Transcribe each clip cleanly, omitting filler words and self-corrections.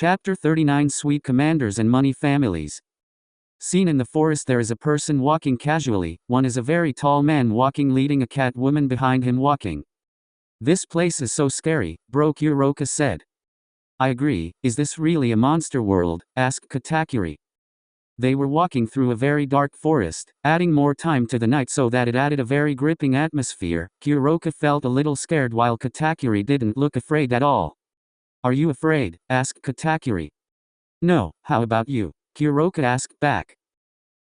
Chapter 39 Sweet Commanders and Money Families. Seen in the forest, there is a person walking casually. One is a very tall man walking, leading a cat woman behind him walking. This place is so scary, bro, Kuroka said. I agree. Is this really a monster world? Asked Katakuri. They were walking through a very dark forest, adding more time to the night so that it added a very gripping atmosphere. Kuroka felt a little scared while Katakuri didn't look afraid at all. Are you afraid? Asked Katakuri. No, how about you? Kuroka asked back.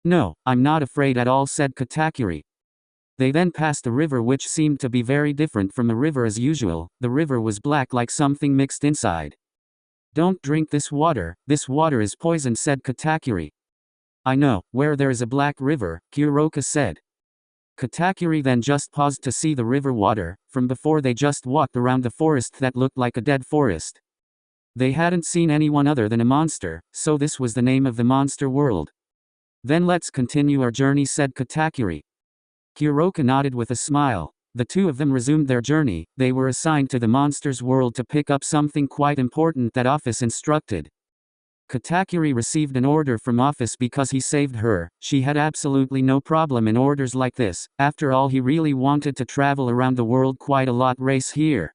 No, I'm not afraid at all, said Katakuri. They then passed a river which seemed to be very different from a river as usual. The river was black like something mixed inside. Don't drink this water is poison, said Katakuri. I know, where there is a black river, Kuroka said. Katakuri then just paused to see the river water. From before they just walked around the forest that looked like a dead forest. They hadn't seen anyone other than a monster, so this was the name of the monster world. Then let's continue our journey, said Katakuri. Kuroka nodded with a smile. The two of them resumed their journey. They were assigned to the monster's world to pick up something quite important that Office instructed. Katakuri received an order from Office because he saved her. She had absolutely no problem in orders like this. After all, he really wanted to travel around the world quite a lot. Race here.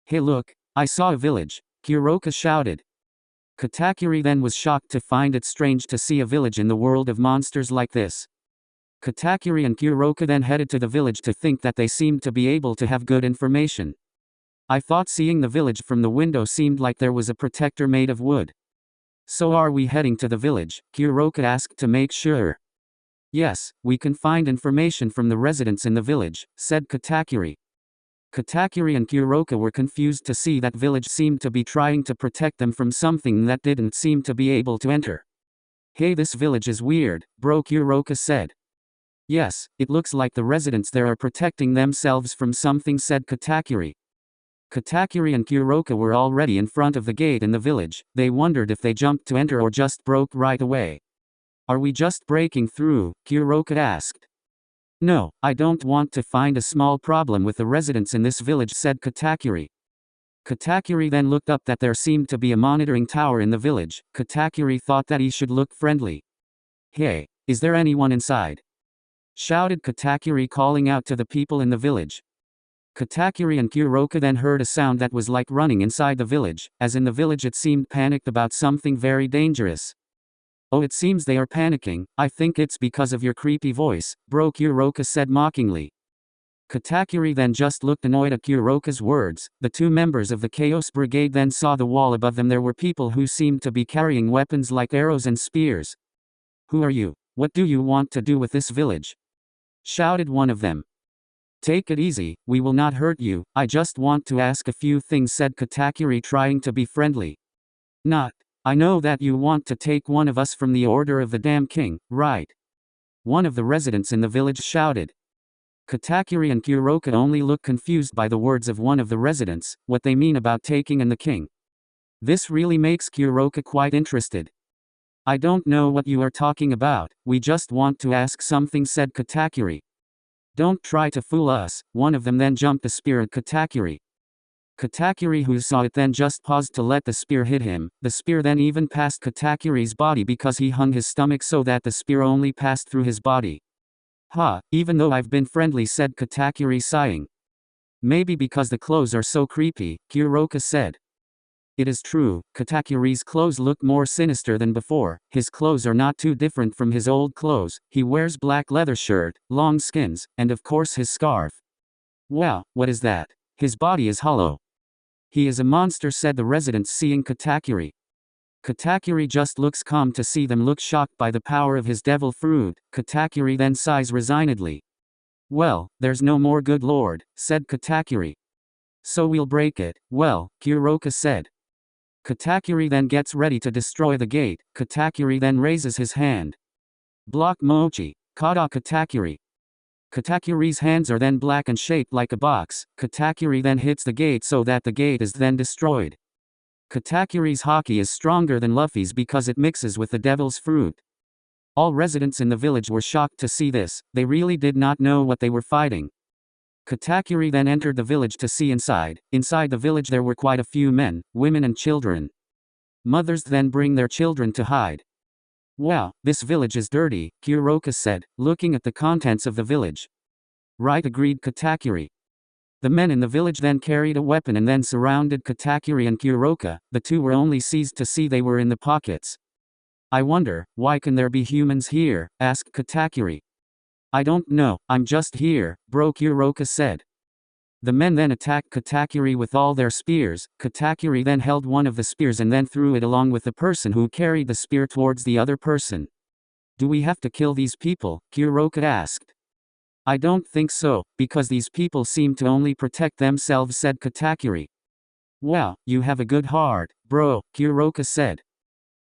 Hey look, I saw a village, Kuroka shouted. Katakuri then was shocked to find it strange to see a village in the world of monsters like this. Katakuri and Kuroka then headed to the village to think that they seemed to be able to have good information. I thought seeing the village from the window seemed like there was a protector made of wood. So are we heading to the village? Kuroka asked to make sure. Yes, we can find information from the residents in the village, said Katakuri. Katakuri and Kuroka were confused to see that village seemed to be trying to protect them from something that didn't seem to be able to enter. Hey, this village is weird, bro, Kuroka said. Yes, it looks like the residents there are protecting themselves from something, said Katakuri. Katakuri and Kuroka were already in front of the gate in the village. They wondered if they jumped to enter or just broke right away. Are we just breaking through? Kuroka asked. No, I don't want to find a small problem with the residents in this village, said Katakuri. Katakuri then looked up that there seemed to be a monitoring tower in the village. Katakuri thought that he should look friendly. Hey, is there anyone inside? Shouted Katakuri, calling out to the people in the village. Katakuri and Kuroka then heard a sound that was like running inside the village, as in the village it seemed panicked about something very dangerous. Oh, it seems they are panicking. I think it's because of your creepy voice, bro, Kuroka said mockingly. Katakuri then just looked annoyed at Kuroka's words. The two members of the Chaos Brigade then saw the wall above them. There were people who seemed to be carrying weapons like arrows and spears. Who are you? What do you want to do with this village? Shouted one of them. Take it easy, we will not hurt you, I just want to ask a few things, said Katakuri, trying to be friendly. Not. I know that you want to take one of us from the order of the damn king, right? One of the residents in the village shouted. Katakuri and Kuroka only looked confused by the words of one of the residents, what they mean about taking and the king. This really makes Kuroka quite interested. I don't know what you are talking about, we just want to ask something, said Katakuri. Don't try to fool us, one of them then jumped a spear at Katakuri. Katakuri, who saw it, then just paused to let the spear hit him. The spear then even passed Katakuri's body because he hung his stomach so that the spear only passed through his body. Ha, even though I've been friendly, said Katakuri, sighing. Maybe because the clothes are so creepy, Kuroka said. It is true, Katakuri's clothes look more sinister than before. His clothes are not too different from his old clothes. He wears black leather shirt, long skins, and of course his scarf. Wow, what is that? His body is hollow. He is a monster, said the residents, seeing Katakuri. Katakuri just looks calm to see them look shocked by the power of his devil fruit. Katakuri then sighs resignedly. Well, there's no more, good lord, said Katakuri. So we'll break it. Well, Kuroka said. Katakuri then gets ready to destroy the gate. Katakuri then raises his hand. Block Mochi. Kata Katakuri. Katakuri's hands are then black and shaped like a box. Katakuri then hits the gate so that the gate is then destroyed. Katakuri's haki is stronger than Luffy's because it mixes with the devil's fruit. All residents in the village were shocked to see this. They really did not know what they were fighting. Katakuri then entered the village to see inside. Inside the village there were quite a few men, women and children. Mothers then bring their children to hide. Wow, this village is dirty, Kuroka said, looking at the contents of the village. Right, agreed Katakuri. The men in the village then carried a weapon and then surrounded Katakuri and Kuroka. The two were only seized to see they were in the pockets. I wonder, why can there be humans here? Asked Katakuri. I don't know, I'm just here, bro, Kuroka said. The men then attacked Katakuri with all their spears. Katakuri then held one of the spears and then threw it along with the person who carried the spear towards the other person. Do we have to kill these people? Kuroka asked. I don't think so, because these people seem to only protect themselves, said Katakuri. Wow, you have a good heart, bro, Kuroka said.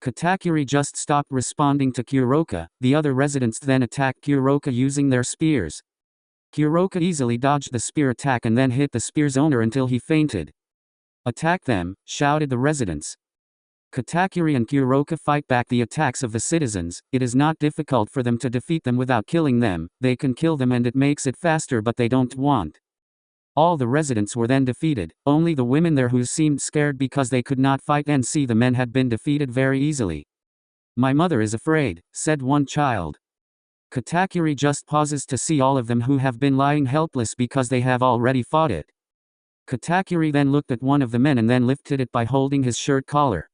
Katakuri just stopped responding to Kuroka. The other residents then attacked Kuroka using their spears. Kuroka easily dodged the spear attack and then hit the spear's owner until he fainted. Attack them, shouted the residents. Katakuri and Kuroka fight back the attacks of the citizens. It is not difficult for them to defeat them without killing them. They can kill them and it makes it faster, but they don't want. All the residents were then defeated. Only the women there who seemed scared because they could not fight and see the men had been defeated very easily. My mother is afraid, said one child. Katakuri just pauses to see all of them who have been lying helpless because they have already fought it. Katakuri then looked at one of the men and then lifted it by holding his shirt collar.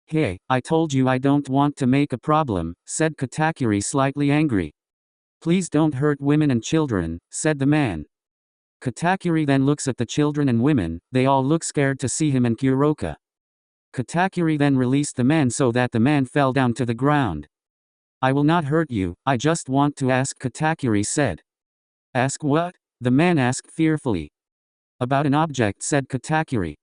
Hey, I told you I don't want to make a problem, said Katakuri, slightly angry. Please don't hurt women and children, said the man. Katakuri then looks at the children and women. They all look scared to see him and Kuroka. Katakuri then released the man so that the man fell down to the ground. I will not hurt you, I just want to ask, Katakuri said. Ask what? The man asked fearfully. About an object, said Katakuri.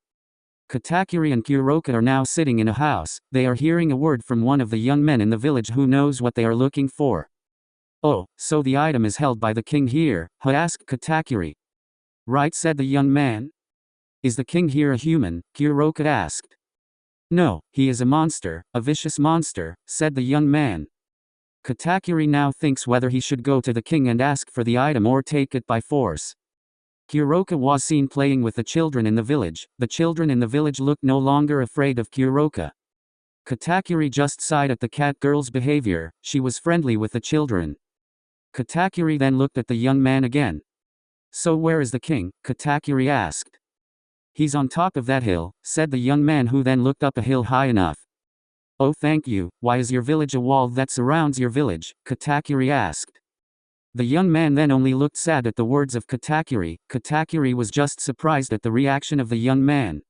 Katakuri and Kuroka are now sitting in a house. They are hearing a word from one of the young men in the village who knows what they are looking for. Oh, so the item is held by the king here, asked Katakuri. Right, said the young man. Is the king here a human? Kuroka asked. No, he is a monster, a vicious monster, said the young man. Katakuri now thinks whether he should go to the king and ask for the item or take it by force. Kuroka was seen playing with the children in the village. The children in the village looked no longer afraid of Kuroka. Katakuri just sighed at the cat girl's behavior. She was friendly with the children. Katakuri then looked at the young man again. So where is the king? Katakuri asked. He's on top of that hill, said the young man, who then looked up a hill high enough. Oh, thank you. Why is your village a wall that surrounds your village? Katakuri asked. The young man then only looked sad at the words of Katakuri. Katakuri was just surprised at the reaction of the young man.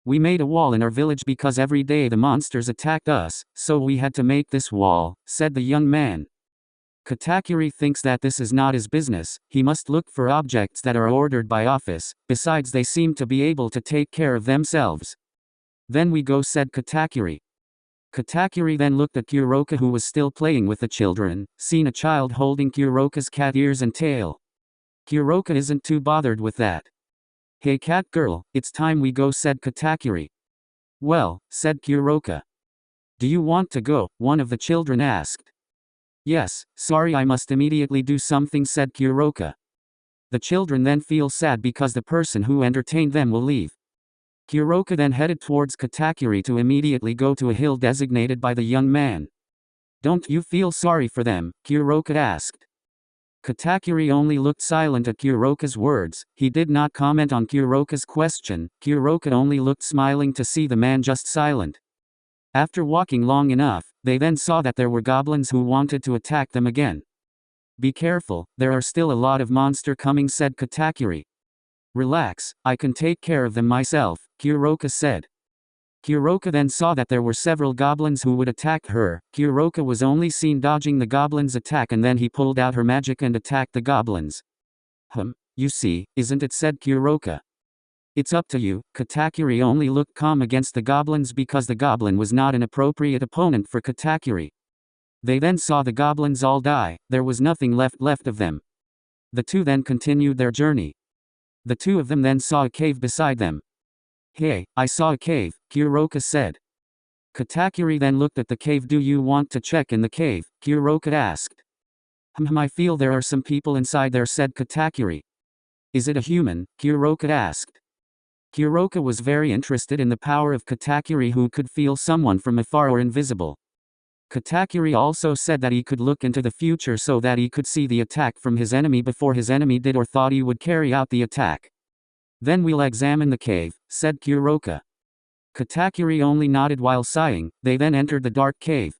We made a wall in our village because every day the monsters attacked us, so we had to make this wall, said the young man. Katakuri thinks that this is not his business. He must look for objects that are ordered by office. Besides, they seem to be able to take care of themselves. Then we go, said Katakuri. Katakuri then looked at Kuroka, who was still playing with the children, seen a child holding Kuroka's cat ears and tail. Kuroka isn't too bothered with that. Hey cat girl, it's time we go, said Katakuri. Well, said Kuroka. Do you want to go? One of the children asked. Yes, sorry, I must immediately do something, said Kuroka. The children then feel sad because the person who entertained them will leave. Kuroka then headed towards Katakuri to immediately go to a hill designated by the young man. Don't you feel sorry for them? Kuroka asked. Katakuri only looked silent at Kuroka's words. He did not comment on Kuroka's question. Kuroka only looked smiling to see the man just silent. After walking long enough, they then saw that there were goblins who wanted to attack them again. Be careful, there are still a lot of monster coming, said Katakuri. Relax, I can take care of them myself, Kuroka said. Kuroka then saw that there were several goblins who would attack her. Kuroka was only seen dodging the goblins' attack, and then he pulled out her magic and attacked the goblins. You see, isn't it, said Kuroka. It's up to you. Katakuri only looked calm against the goblins because the goblin was not an appropriate opponent for Katakuri. They then saw the goblins all die. There was nothing left of them. The two then continued their journey. The two of them then saw a cave beside them. Hey, I saw a cave, Kuroka said. Katakuri then looked at the cave. Do you want to check in the cave? Kuroka asked. I feel there are some people inside there, said Katakuri. Is it a human? Kuroka asked. Kuroka was very interested in the power of Katakuri, who could feel someone from afar or invisible. Katakuri also said that he could look into the future so that he could see the attack from his enemy before his enemy did or thought he would carry out the attack. Then we'll examine the cave, said Kuroka. Katakuri only nodded while sighing. They then entered the dark cave.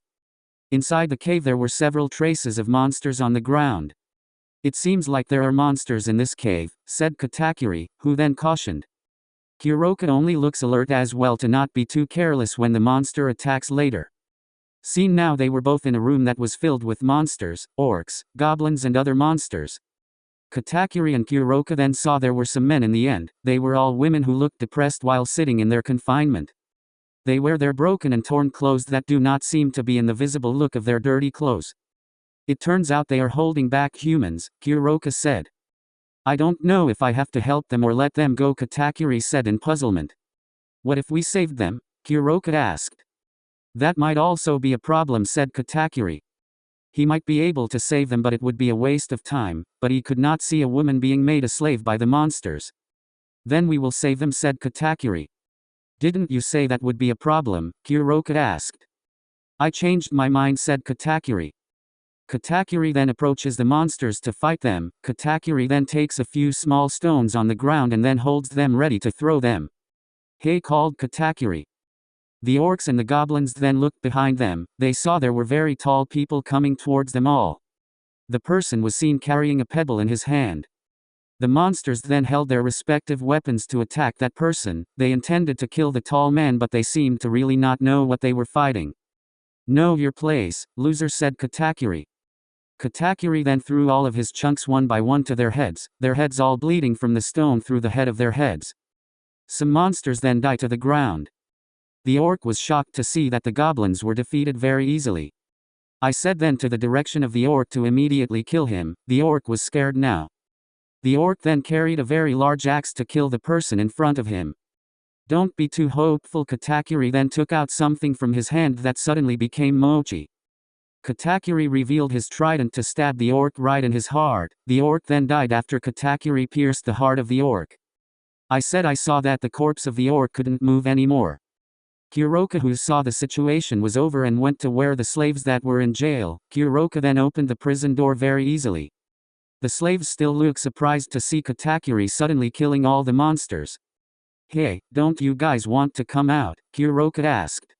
Inside the cave there were several traces of monsters on the ground. It seems like there are monsters in this cave, said Katakuri, who then cautioned. Kuroka only looks alert as well to not be too careless when the monster attacks later. Seen now, they were both in a room that was filled with monsters, orcs, goblins and other monsters. Katakuri and Kuroka then saw there were some men in the end. They were all women who looked depressed while sitting in their confinement. They wear their broken and torn clothes that do not seem to be in the visible look of their dirty clothes. It turns out they are holding back humans, Kuroka said. I don't know if I have to help them or let them go, Katakuri said in puzzlement. What if we saved them? Kuroka asked. That might also be a problem, said Katakuri. He might be able to save them, but it would be a waste of time, but he could not see a woman being made a slave by the monsters. Then we will save them, said Katakuri. Didn't you say that would be a problem? Kuroka asked. I changed my mind, said Katakuri. Katakuri then approaches the monsters to fight them. Katakuri then takes a few small stones on the ground and then holds them ready to throw them. Hey, called Katakuri. The orcs and the goblins then looked behind them. They saw there were very tall people coming towards them all. The person was seen carrying a pebble in his hand. The monsters then held their respective weapons to attack that person. They intended to kill the tall man, but they seemed to really not know what they were fighting. Know your place, loser, said Katakuri. Katakuri then threw all of his chunks one by one to their heads all bleeding from the stone through the head of their heads. Some monsters then died to the ground. The orc was shocked to see that the goblins were defeated very easily. I said then to the direction of the orc to immediately kill him. The orc was scared now. The orc then carried a very large axe to kill the person in front of him. Don't be too hopeful. Katakuri then took out something from his hand that suddenly became mochi. Katakuri revealed his trident to stab the orc right in his heart. The orc then died after Katakuri pierced the heart of the orc. I said I saw that the corpse of the orc couldn't move anymore. Kuroka, who saw the situation was over and went to where the slaves that were in jail. Kuroka then opened the prison door very easily. The slaves still look surprised to see Katakuri suddenly killing all the monsters. Hey, don't you guys want to come out? Kuroka asked.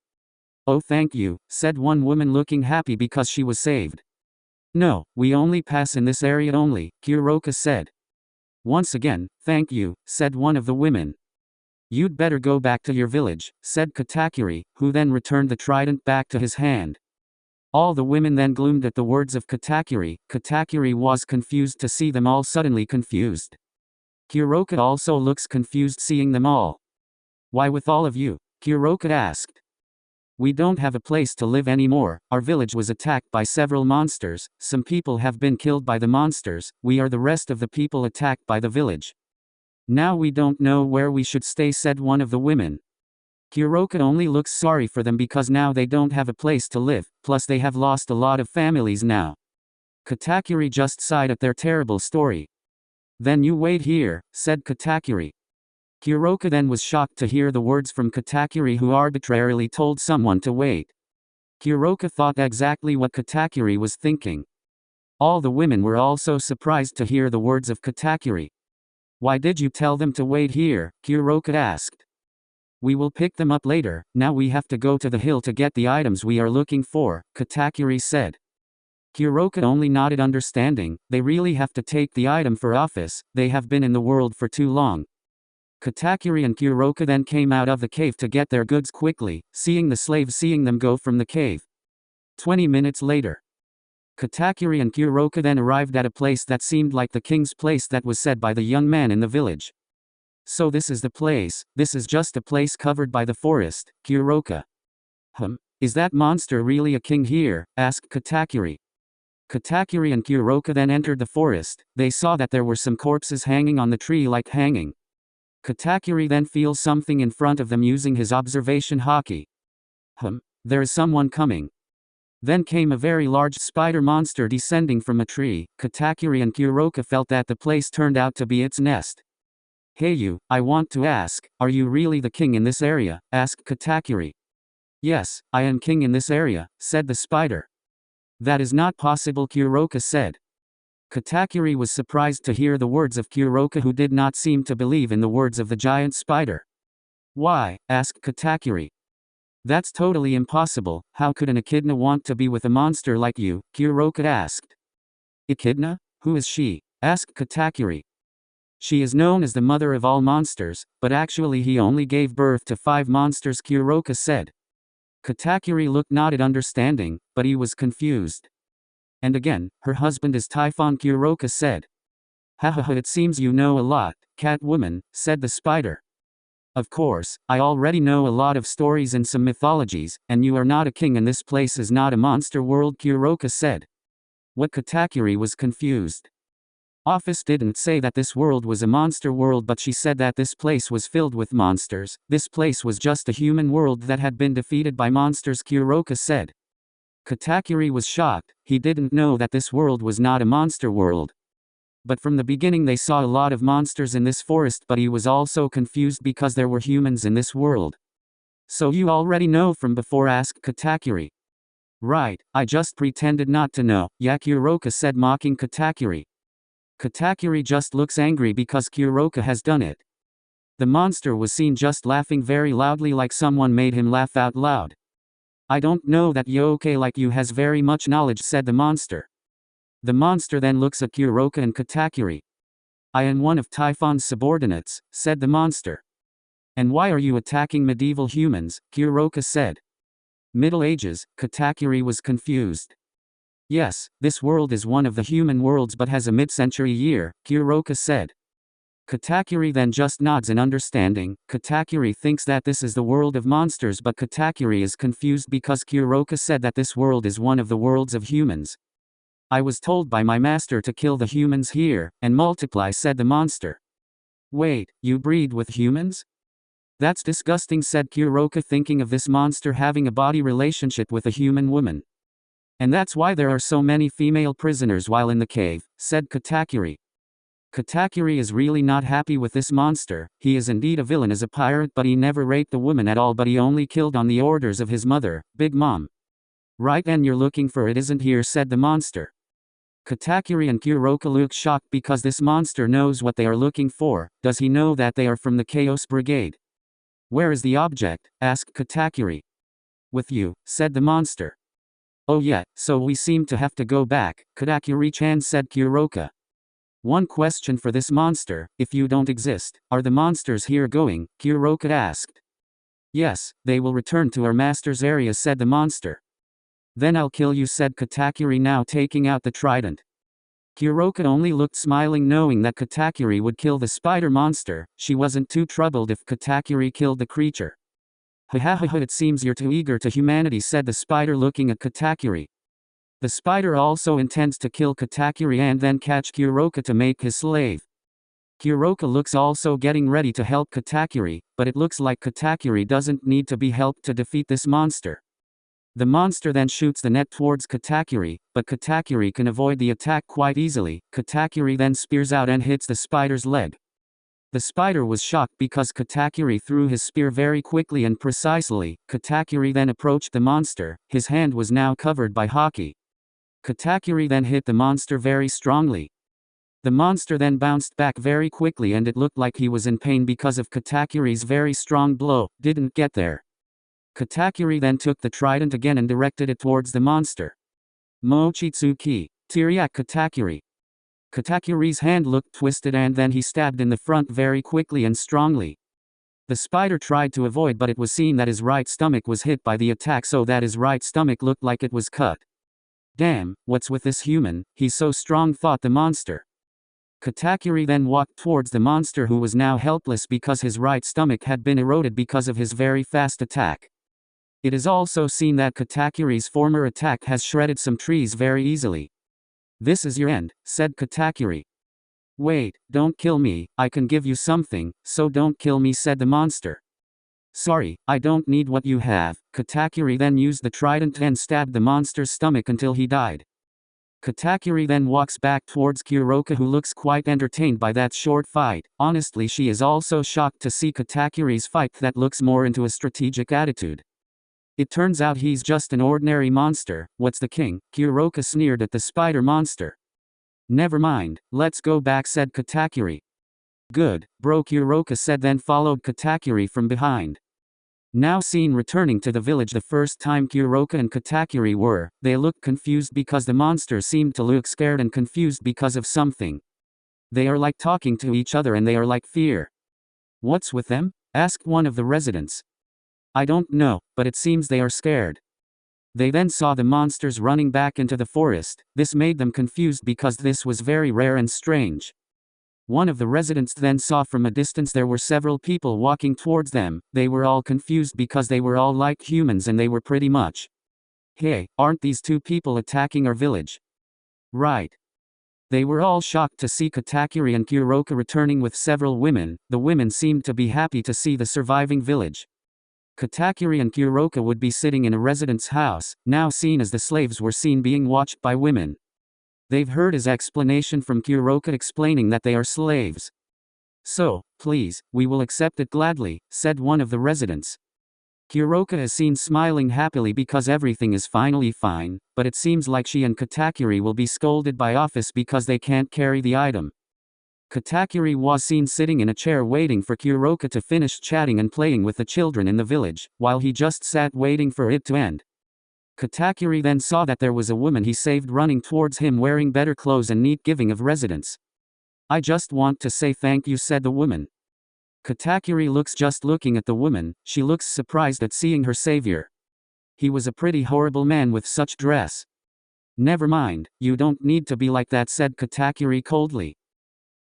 Oh, thank you, said one woman looking happy because she was saved. No, we only pass in this area only, Kuroka said. Once again, thank you, said one of the women. You'd better go back to your village, said Katakuri, who then returned the trident back to his hand. All the women then gloomed at the words of Katakuri. Katakuri was confused to see them all suddenly confused. Kuroka also looks confused seeing them all. Why with all of you? Kuroka asked. We don't have a place to live anymore. Our village was attacked by several monsters. Some people have been killed by the monsters. We are the rest of the people attacked by the village. Now we don't know where we should stay, said one of the women. Kuroka only looks sorry for them because now they don't have a place to live, plus they have lost a lot of families now. Katakuri just sighed at their terrible story. Then you wait here, said Katakuri. Kuroka then was shocked to hear the words from Katakuri, who arbitrarily told someone to wait. Kuroka thought exactly what Katakuri was thinking. All the women were also surprised to hear the words of Katakuri. Why did you tell them to wait here? Kuroka asked. We will pick them up later. Now we have to go to the hill to get the items we are looking for, Katakuri said. Kuroka only nodded understanding. They really have to take the item for office. They have been in the world for too long. Katakuri and Kuroka then came out of the cave to get their goods quickly, seeing the slaves seeing them go from the cave. 20 minutes later. Katakuri and Kuroka then arrived at a place that seemed like the king's place that was said by the young man in the village. So this is the place. This is just a place covered by the forest, Kuroka. Is that monster really a king here? Asked Katakuri. Katakuri and Kuroka then entered the forest. They saw that there were some corpses hanging on the tree like hanging. Katakuri then feels something in front of them using his observation haki. There is someone coming. Then came a very large spider monster descending from a tree. Katakuri and Kuroka felt that the place turned out to be its nest. Hey you, I want to ask, are you really the king in this area? Asked Katakuri. Yes, I am king in this area, said the spider. That is not possible, Kuroka said. Katakuri was surprised to hear the words of Kuroka, who did not seem to believe in the words of the giant spider. Why? Asked Katakuri. That's totally impossible. How could an echidna want to be with a monster like you? Kuroka asked. Echidna? Who is she? Asked Katakuri. She is known as the mother of all monsters, but actually he only gave birth to 5 monsters, Kuroka said. Katakuri nodded understanding, but he was confused. And again, her husband is Typhon, Kuroka said. Hahaha, it seems you know a lot, Catwoman, said the spider. Of course, I already know a lot of stories and some mythologies, and you are not a king and this place is not a monster world, Kuroka said. What? Katakuri was confused. Office didn't say that this world was a monster world, but she said that this place was filled with monsters. This place was just a human world that had been defeated by monsters, Kuroka said. Katakuri was shocked. He didn't know that this world was not a monster world. But from the beginning they saw a lot of monsters in this forest, but he was also confused because there were humans in this world. So you already know from before? Asked Katakuri. Right, I just pretended not to know, Kuroka said, mocking Katakuri. Katakuri just looks angry because Kuroka has done it. The monster was seen just laughing very loudly, like someone made him laugh out loud. I don't know that Yoke like you has very much knowledge, said the monster. The monster then looks at Kuroka and Katakuri. I am one of Typhon's subordinates, said the monster. And why are you attacking medieval humans? Kuroka said. Middle Ages, Katakuri was confused. Yes, this world is one of the human worlds but has a mid-century year, Kuroka said. Katakuri then just nods in understanding. Katakuri thinks that this is the world of monsters, but Katakuri is confused because Kuroka said that this world is one of the worlds of humans. I was told by my master to kill the humans here, and multiply, said the monster. Wait, you breed with humans? That's disgusting, said Kuroka, thinking of this monster having a body relationship with a human woman. And that's why there are so many female prisoners while in the cave, said Katakuri. Katakuri is really not happy with this monster. He is indeed a villain as a pirate, but he never raped a woman at all, but he only killed on the orders of his mother, Big Mom. Right, and you're looking for it isn't here, said the monster. Katakuri and Kuroka look shocked because this monster knows what they are looking for. Does he know that they are from the Chaos Brigade? Where is the object? Asked Katakuri. With you, said the monster. Oh yeah, so we seem to have to go back, Katakuri-chan, said Kuroka. One question for this monster: if you don't exist, are the monsters here going? Kuroka asked. Yes, they will return to our master's area, said the monster. Then I'll kill you, said Katakuri, now taking out the trident. Kuroka only looked smiling, knowing that Katakuri would kill the spider monster. She wasn't too troubled if Katakuri killed the creature. Ha, it seems you're too eager to humanity, said the spider, looking at Katakuri. The spider also intends to kill Katakuri and then catch Kuroka to make his slave. Kuroka looks also getting ready to help Katakuri, but it looks like Katakuri doesn't need to be helped to defeat this monster. The monster then shoots the net towards Katakuri, but Katakuri can avoid the attack quite easily. Katakuri then spears out and hits the spider's leg. The spider was shocked because Katakuri threw his spear very quickly and precisely. Katakuri then approached the monster. His hand was now covered by haki. Katakuri then hit the monster very strongly. The monster then bounced back very quickly and it looked like he was in pain because of Katakuri's very strong blow. Didn't get there. Katakuri then took the trident again and directed it towards the monster. Mochitsuki. Teriak Katakuri. Katakuri's hand looked twisted and then he stabbed in the front very quickly and strongly. The spider tried to avoid, but it was seen that his right stomach was hit by the attack, so that his right stomach looked like it was cut. Damn, what's with this human? He's so strong, thought the monster. Katakuri then walked towards the monster, who was now helpless because his right stomach had been eroded because of his very fast attack. It is also seen that Katakuri's former attack has shredded some trees very easily. This is your end, said Katakuri. Wait, don't kill me, I can give you something, so don't kill me, said the monster. Sorry, I don't need what you have. Katakuri then used the trident and stabbed the monster's stomach until he died. Katakuri then walks back towards Kuroka, who looks quite entertained by that short fight. Honestly, she is also shocked to see Katakuri's fight that looks more into a strategic attitude. It turns out he's just an ordinary monster. What's the king? Kuroka sneered at the spider monster. Never mind, let's go back, said Katakuri. Good, bro, Kuroka said, then followed Katakuri from behind. Now seen returning to the village the first time Kuroka and Katakuri were, they looked confused because the monsters seemed to look scared and confused because of something. They are like talking to each other and they are like fear. What's with them? Asked one of the residents. I don't know, but it seems they are scared. They then saw the monsters running back into the forest. This made them confused because this was very rare and strange. One of the residents then saw from a distance there were several people walking towards them. They were all confused because they were all like humans and they were pretty much. Hey, aren't these two people attacking our village? Right. They were all shocked to see Katakuri and Kuroka returning with several women. The women seemed to be happy to see the surviving village. Katakuri and Kuroka would be sitting in a resident's house, now seen as the slaves were seen being watched by women. They've heard his explanation from Kuroka explaining that they are slaves. So, please, we will accept it gladly, said one of the residents. Kuroka is seen smiling happily because everything is finally fine, but it seems like she and Katakuri will be scolded by office because they can't carry the item. Katakuri was seen sitting in a chair waiting for Kuroka to finish chatting and playing with the children in the village, while he just sat waiting for it to end. Katakuri then saw that there was a woman he saved running towards him wearing better clothes and neat giving of residence. I just want to say thank you, said the woman. Katakuri looks just looking at the woman, she looks surprised at seeing her savior. He was a pretty horrible man with such dress. Never mind, you don't need to be like that, said Katakuri coldly.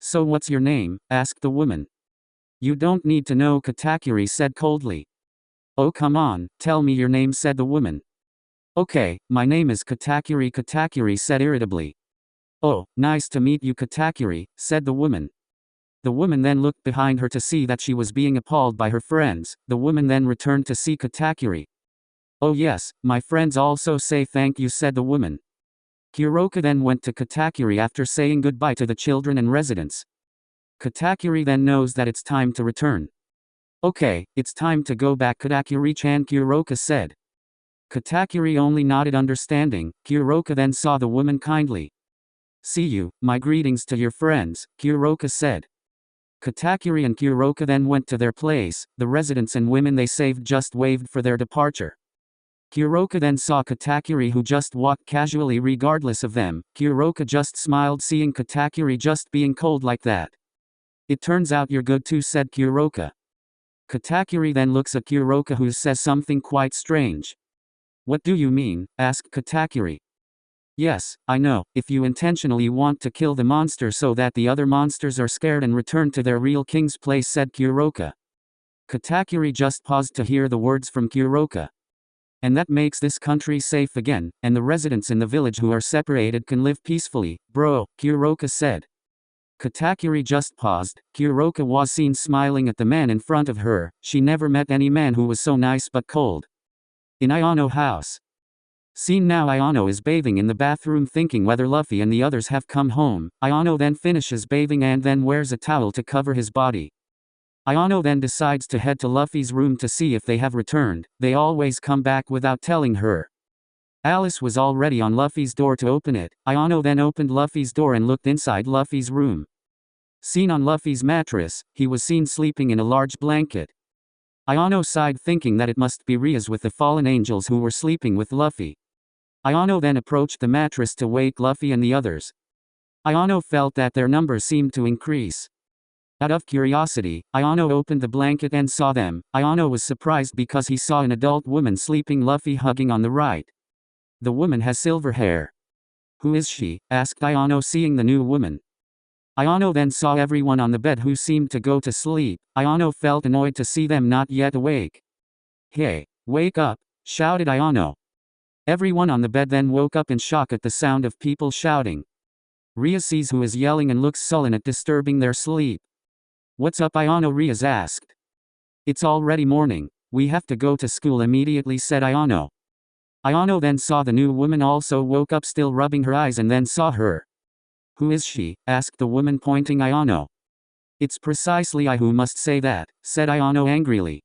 So what's your name? Asked the woman. You don't need to know, Katakuri said coldly. Oh come on, tell me your name, said the woman. Okay, my name is Katakuri, Katakuri said irritably. Oh, nice to meet you, Katakuri, said the woman. The woman then looked behind her to see that she was being appalled by her friends. The woman then returned to see Katakuri. Oh yes, my friends also say thank you, said the woman. Kuroka then went to Katakuri after saying goodbye to the children and residents. Katakuri then knows that it's time to return. Okay, it's time to go back, Katakuri-chan, Kuroka said. Katakuri only nodded understanding. Kuroka then saw the woman kindly. See you, my greetings to your friends, Kuroka said. Katakuri and Kuroka then went to their place. The residents and women they saved just waved for their departure. Kuroka then saw Katakuri, who just walked casually regardless of them. Kuroka just smiled seeing Katakuri just being cold like that. It turns out you're good too, said Kuroka. Katakuri then looks at Kuroka, who says something quite strange. What do you mean? Asked Katakuri. Yes, I know, if you intentionally want to kill the monster so that the other monsters are scared and return to their real king's place, said Kuroka. Katakuri just paused to hear the words from Kuroka. And that makes this country safe again, and the residents in the village who are separated can live peacefully, bro, Kuroka said. Katakuri just paused. Kuroka was seen smiling at the man in front of her. She never met any man who was so nice but cold. In Ayano house. Seen now, Ayano is bathing in the bathroom thinking whether Luffy and the others have come home. Ayano then finishes bathing and then wears a towel to cover his body. Ayano then decides to head to Luffy's room to see if they have returned. They always come back without telling her. Alice was already on Luffy's door to open it. Ayano then opened Luffy's door and looked inside Luffy's room. Seen on Luffy's mattress, he was seen sleeping in a large blanket. Ayano sighed thinking that it must be Rias with the fallen angels who were sleeping with Luffy. Ayano then approached the mattress to wake Luffy and the others. Ayano felt that their numbers seemed to increase. Out of curiosity, Ayano opened the blanket and saw them. Ayano was surprised because he saw an adult woman sleeping, Luffy hugging on the right. The woman has silver hair. Who is she? Asked Ayano seeing the new woman. Ayano then saw everyone on the bed who seemed to go to sleep. Ayano felt annoyed to see them not yet awake. Hey, wake up, shouted Ayano. Everyone on the bed then woke up in shock at the sound of people shouting. Ria sees who is yelling and looks sullen at disturbing their sleep. What's up, Ayano? Rias asked. It's already morning. We have to go to school immediately, said Ayano. Ayano then saw the new woman also woke up still rubbing her eyes and then saw her. Who is she? Asked the woman pointing Ayano. It's precisely I who must say that, said Ayano angrily.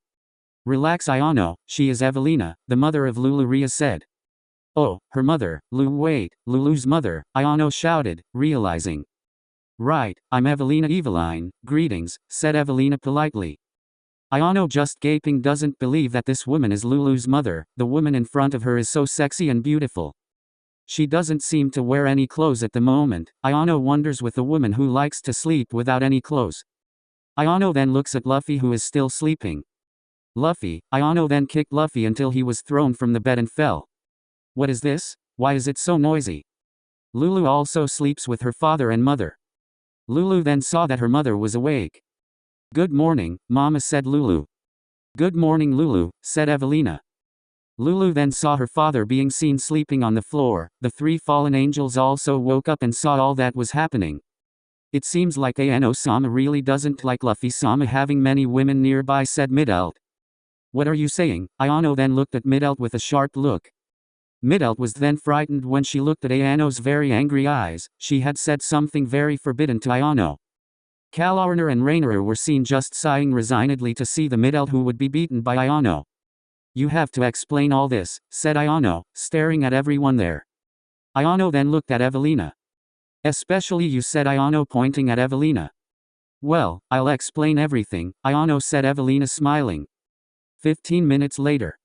Relax Ayano, she is Evelina, the mother of Lulu, Ria said. Oh, her mother, wait, Lulu's mother, Ayano shouted, realizing. Right, I'm Evelina Eveline, greetings, said Evelina politely. Ayano just gaping doesn't believe that this woman is Lulu's mother, the woman in front of her is so sexy and beautiful. She doesn't seem to wear any clothes at the moment, Ayano wonders with a woman who likes to sleep without any clothes. Ayano then looks at Luffy who is still sleeping. Luffy, Ayano then kicked Luffy until he was thrown from the bed and fell. What is this? Why is it so noisy? Lulu also sleeps with her father and mother. Lulu then saw that her mother was awake. Good morning, Mama said Lulu. Good morning Lulu, said Evelina. Lulu then saw her father being seen sleeping on the floor. The three fallen angels also woke up and saw all that was happening. It seems like Ayano-sama really doesn't like Luffy-sama having many women nearby, said Midelt. What are you saying? Ayano then looked at Midelt with a sharp look. Midelt was then frightened when she looked at Ayano's very angry eyes. She had said something very forbidden to Ayano. Kalorner and Rainer were seen just sighing resignedly to see the Midelt who would be beaten by Ayano. You have to explain all this, said Ayano, staring at everyone there. Ayano then looked at Evelina. Especially you, said Ayano pointing at Evelina. Well, I'll explain everything, Ayano said, Evelina smiling. 15 minutes later.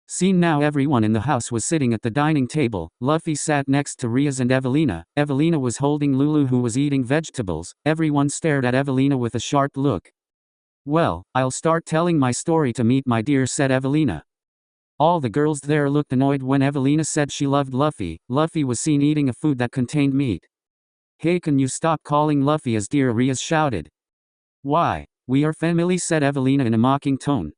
Seen now everyone in the house was sitting at the dining table. Luffy sat next to Riaz and Evelina. Evelina was holding Lulu who was eating vegetables. Everyone stared at Evelina with a sharp look. Well, I'll start telling my story to meet my dear, said Evelina. All the girls there looked annoyed when Evelina said she loved Luffy. Luffy was seen eating a food that contained meat. Hey, can you stop calling Luffy as dear, Riaz shouted. Why? We are family, said Evelina in a mocking tone.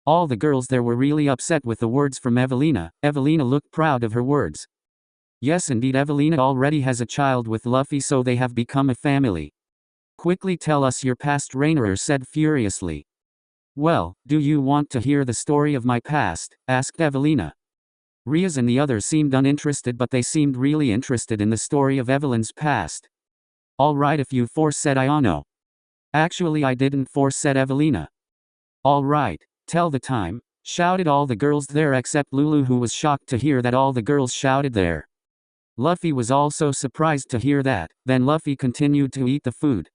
All the girls there were really upset with the words from Evelina. Evelina looked proud of her words. Yes indeed, Evelina already has a child with Luffy, so they have become a family. Quickly tell us your past, Rainer said furiously. Well, do you want to hear the story of my past? Asked Evelina. Riaz and the others seemed uninterested, but they seemed really interested in the story of Evelyn's past. All right if you force, said Ayano. Actually I didn't force, said Evelina. All right. Tell the time, shouted all the girls there except Lulu, who was shocked to hear that all the girls shouted there. Luffy was also surprised to hear that. Then Luffy continued to eat the food.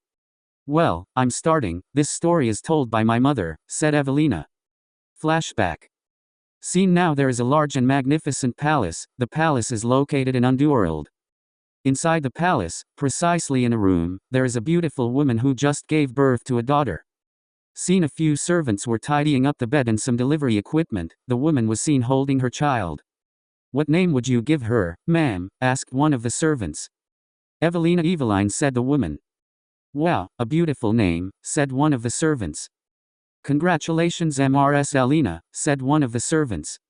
Well, I'm starting. This story is told by my mother, said Evelina. Flashback. Seen now there is a large and magnificent palace. The palace is located in Underworld. Inside the palace, precisely in a room, there is a beautiful woman who just gave birth to a daughter. Seen a few servants were tidying up the bed and some delivery equipment. The woman was seen holding her child. What name would you give her, ma'am? Asked one of the servants. Evelina Eveline, said the woman. Wow, a beautiful name, said one of the servants. Congratulations Mrs. Elena, said one of the servants.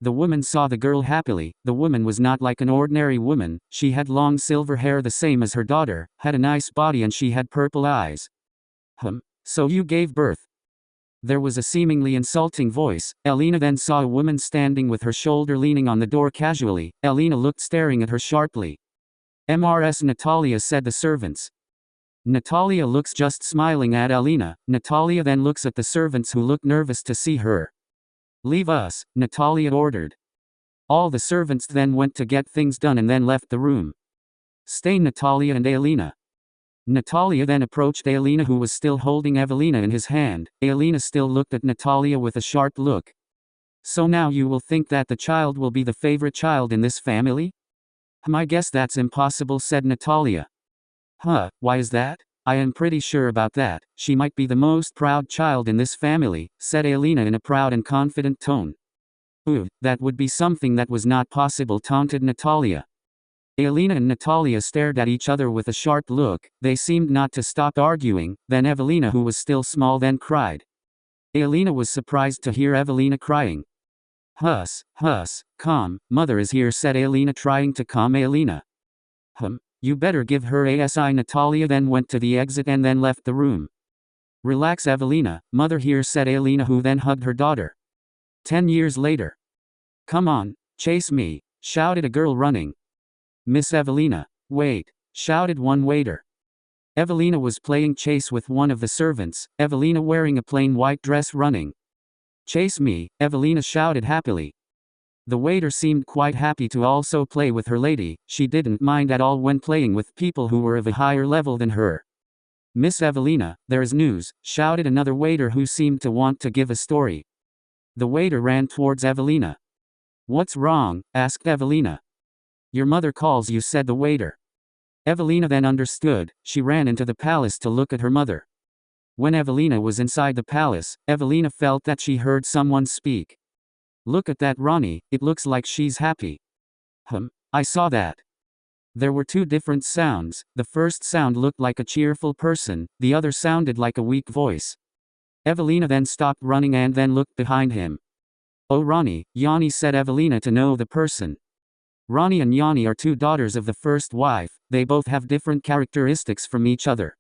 The woman saw the girl happily. The woman was not like an ordinary woman. She had long silver hair the same as her daughter, had a nice body, and she had purple eyes. So you gave birth? There was a seemingly insulting voice. Elena then saw a woman standing with her shoulder leaning on the door casually. Elena looked staring at her sharply. Mrs. Natalia, said the servants. Natalia looks just smiling at Elena. Natalia then looks at the servants who look nervous to see her. Leave us, Natalia ordered. All the servants then went to get things done and then left the room. Stay, Natalia and Elena. Natalia then approached Elena, who was still holding Evelina in his hand. Elena still looked at Natalia with a sharp look. So now you will think that the child will be the favorite child in this family? I guess that's impossible, said Natalia. Why is that? I am pretty sure about that. She might be the most proud child in this family, said Elena in a proud and confident tone. That would be something that was not possible, taunted Natalia. Elena and Natalia stared at each other with a sharp look. They seemed not to stop arguing. Then Evelina, who was still small, then cried. Elena was surprised to hear Evelina crying. Huss, calm, mother is here, said Elena, trying to calm Elena. You better give her ASI. Natalia then went to the exit and then left the room. Relax Evelina, mother here, said Elena, who then hugged her daughter. 10 years later. Come on, Chase me, shouted a girl running. Miss Evelina. Wait, shouted one waiter. Evelina was playing chase with one of the servants, Evelina wearing a plain white dress running. Chase me, Evelina shouted happily. The waiter seemed quite happy to also play with her lady, she didn't mind at all when playing with people who were of a higher level than her. Miss Evelina, there is news, shouted another waiter who seemed to want to give a story. The waiter ran towards Evelina. What's wrong? Asked Evelina. Your mother calls you, said the waiter. Evelina then understood, she ran into the palace to look at her mother. When Evelina was inside the palace, Evelina felt that she heard someone speak. Look at that Ronnie, it looks like she's happy. I saw that. There were two different sounds, the first sound looked like a cheerful person, the other sounded like a weak voice. Evelina then stopped running and then looked behind him. Oh Ronnie, Yanni, said Evelina to know the person. Ronnie and Yanni are two daughters of the first wife, they both have different characteristics from each other.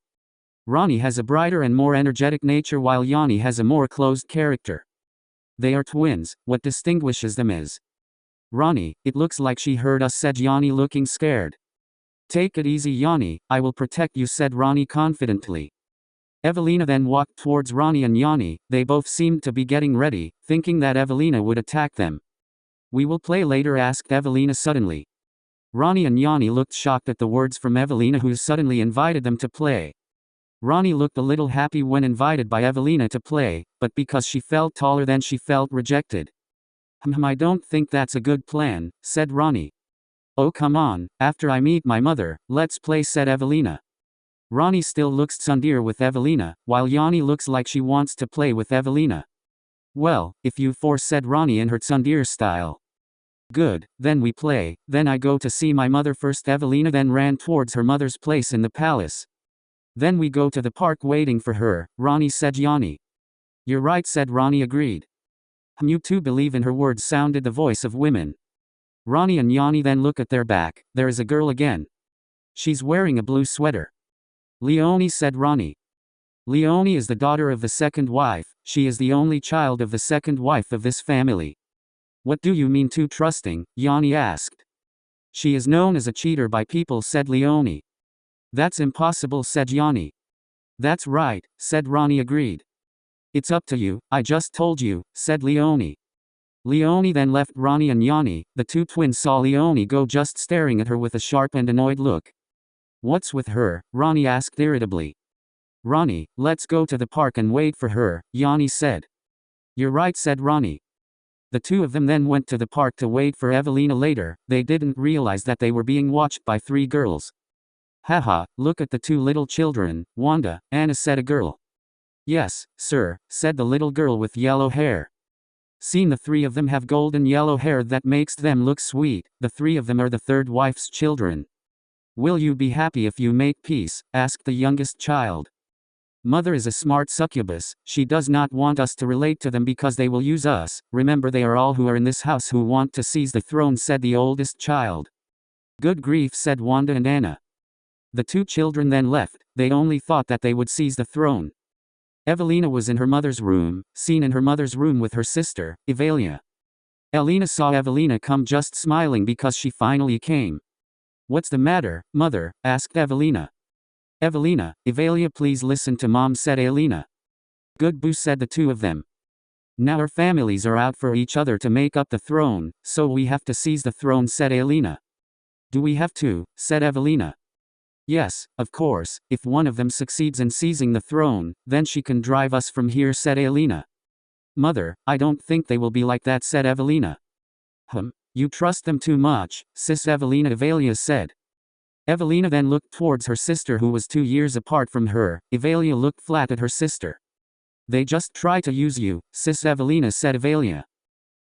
Ronnie has a brighter and more energetic nature while Yanni has a more closed character. They are twins, what distinguishes them is. Ronnie, it looks like she heard us, said Yanni looking scared. Take it easy Yanni, I will protect you, said Ronnie confidently. Evelina then walked towards Ronnie and Yanni, they both seemed to be getting ready, thinking that Evelina would attack them. We will play later, asked Evelina suddenly. Ronnie and Yanni looked shocked at the words from Evelina, who suddenly invited them to play. Ronnie looked a little happy when invited by Evelina to play, but because she felt taller than she felt rejected. I don't think that's a good plan, said Ronnie. Oh come on, after I meet my mother, let's play, said Evelina. Ronnie still looks tsundere with Evelina, while Yanni looks like she wants to play with Evelina. Well, if you four, said Ronnie in her tsundere style. Good, then we play, then I go to see my mother first. Evelina then ran towards her mother's place in the palace. Then we go to the park waiting for her, Ronnie, said Yanni. You're right, said Ronnie agreed. You two believe in her words, sounded the voice of women. Ronnie and Yanni then look at their back, there is a girl again. She's wearing a blue sweater. Leonie, said Ronnie. Leonie is the daughter of the second wife, she is the only child of the second wife of this family. What do you mean too trusting? Yanni asked. She is known as a cheater by people, said Leonie. That's impossible, said Yanni. That's right, said Ronnie agreed. It's up to you, I just told you, said Leonie. Leonie then left Ronnie and Yanni, the two twins saw Leonie go, just staring at her with a sharp and annoyed look. What's with her? Ronnie asked irritably. Ronnie, let's go to the park and wait for her, Yanni said. You're right, said Ronnie. The two of them then went to the park to wait for Evelina. Later, they didn't realize that they were being watched by three girls. Haha, look at the two little children, Wanda, Anna, said a girl. Yes, sir, said the little girl with yellow hair. Seen the three of them have golden yellow hair that makes them look sweet, the three of them are the third wife's children. Will you be happy if you make peace? Asked the youngest child. Mother is a smart succubus, she does not want us to relate to them because they will use us, remember they are all who are in this house who want to seize the throne, said the oldest child. Good grief, said Wanda and Anna. The two children then left, they only thought that they would seize the throne. Evelina was in her mother's room, seen in her mother's room with her sister, Evelina. Elena saw Evelina come, just smiling because she finally came. What's the matter, mother? Asked Evelina. Evelina, Evelina, please listen to mom, said Elena. Good boo, said the two of them. Now our families are out for each other to make up the throne, so we have to seize the throne, said Elena. Do we have to? Said Evelina. Yes, of course, if one of them succeeds in seizing the throne, then she can drive us from here, said Elena. Mother, I don't think they will be like that, said Evelina. You trust them too much, sis Evelina, Evelina said. Evelina then looked towards her sister who was 2 years apart from her. Evelina looked flat at her sister. They just try to use you, sis Evelina, said Evelina.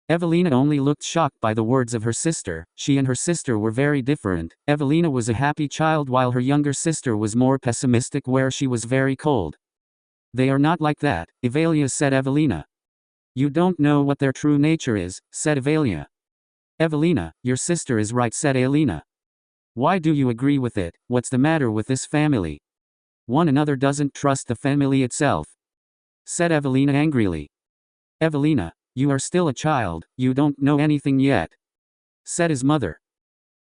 Evelina only looked shocked by the words of her sister. She and her sister were very different. Evelina was a happy child while her younger sister was more pessimistic, where she was very cold. They are not like that, Evelina, said Evelina. You don't know what their true nature is, said Evelina. Evelina, your sister is right, said Elena. Why do you agree with it? What's the matter with this family? One another doesn't trust the family itself, said Evelina angrily. Evelina, you are still a child, you don't know anything yet. said his mother.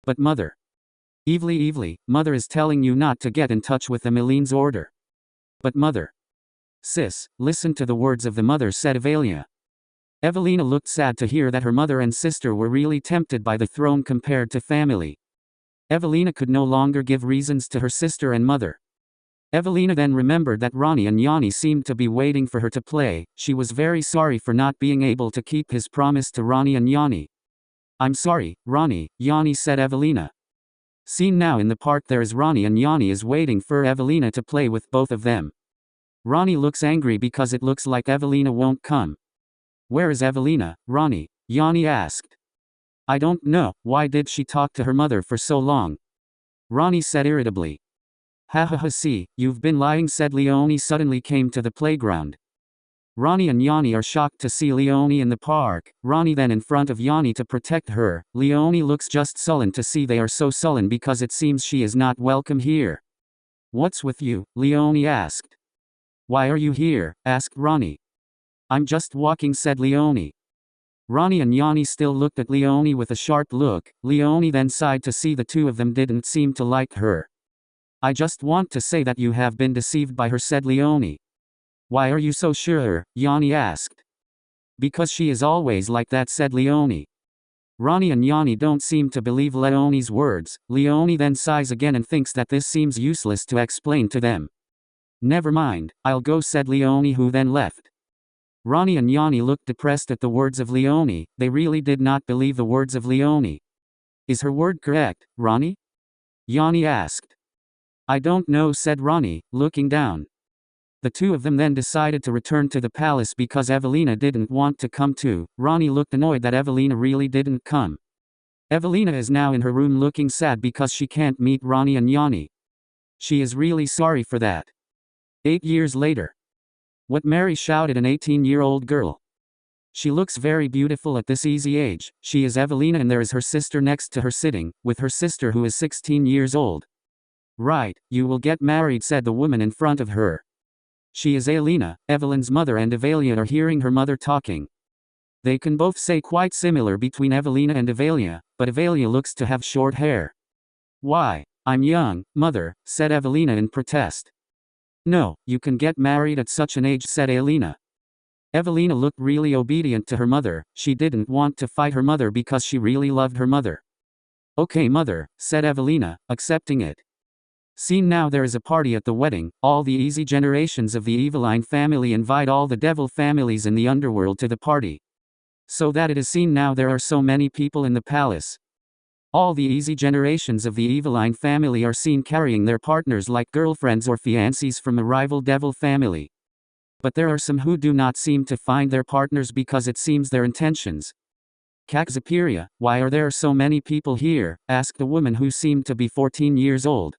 But mother. Evely, mother is telling you not to get in touch with Emeline's order. But mother. Sis, listen to the words of the mother, said Evelina. Evelina looked sad to hear that her mother and sister were really tempted by the throne compared to family. Evelina could no longer give reasons to her sister and mother. Evelina then remembered that Ronnie and Yanni seemed to be waiting for her to play. She was very sorry for not being able to keep his promise to Ronnie and Yanni. I'm sorry, Ronnie, Yanni, said Evelina. Seen now in the park, there is Ronnie and Yanni is waiting for Evelina to play with both of them. Ronnie looks angry because it looks like Evelina won't come. Where is Evelina, Ronnie? Yanni asked. I don't know, why did she talk to her mother for so long? Ronnie said irritably. Ha, see, you've been lying, said Leonie suddenly came to the playground. Ronnie and Yanni are shocked to see Leonie in the park. Ronnie then in front of Yanni to protect her. Leonie looks just sullen to see they are so sullen because it seems she is not welcome here. What's with you? Leonie asked. Why are you here? Asked Ronnie. I'm just walking, said Leonie. Ronnie and Yanni still looked at Leonie with a sharp look. Leonie then sighed to see the two of them didn't seem to like her. I just want to say that you have been deceived by her, said Leonie. Why are you so sure? Yanni asked. Because she is always like that, said Leonie. Ronnie and Yanni don't seem to believe Leonie's words. Leonie then sighs again and thinks that this seems useless to explain to them. Never mind, I'll go, said Leonie, who then left. Ronnie and Yanni looked depressed at the words of Leonie. They really did not believe the words of Leonie. Is her word correct, Ronnie? Yanni asked. I don't know, said Ronnie, looking down. The two of them then decided to return to the palace because Evelina didn't want to come too. Ronnie looked annoyed that Evelina really didn't come. Evelina is now in her room looking sad because she can't meet Ronnie and Yanni. She is really sorry for that. 8 years later. What, Mary shouted an 18-year-old girl. She looks very beautiful at this easy age. She is Evelina and there is her sister next to her sitting, with her sister who is 16 years old. Right, you will get married, said the woman in front of her. She is Evelina, Evelyn's mother, and Evelina are hearing her mother talking. They can both say quite similar between Evelina and Evelina, but Evelina looks to have short hair. Why? I'm young, mother, said Evelina in protest. No, you can get married at such an age, said Evelina. Evelina looked really obedient to her mother. She didn't want to fight her mother because she really loved her mother. Okay, mother, said Evelina, accepting it. Seen now, there is a party at the wedding. All the easy generations of the Eveline family invite all the devil families in the underworld to the party. So that it is seen now there are so many people in the palace. All the easy generations of the Eveline family are seen carrying their partners like girlfriends or fiancés from a rival devil family. But there are some who do not seem to find their partners because it seems their intentions. Kakzapiria, why are there so many people here? Asked a woman who seemed to be 14 years old.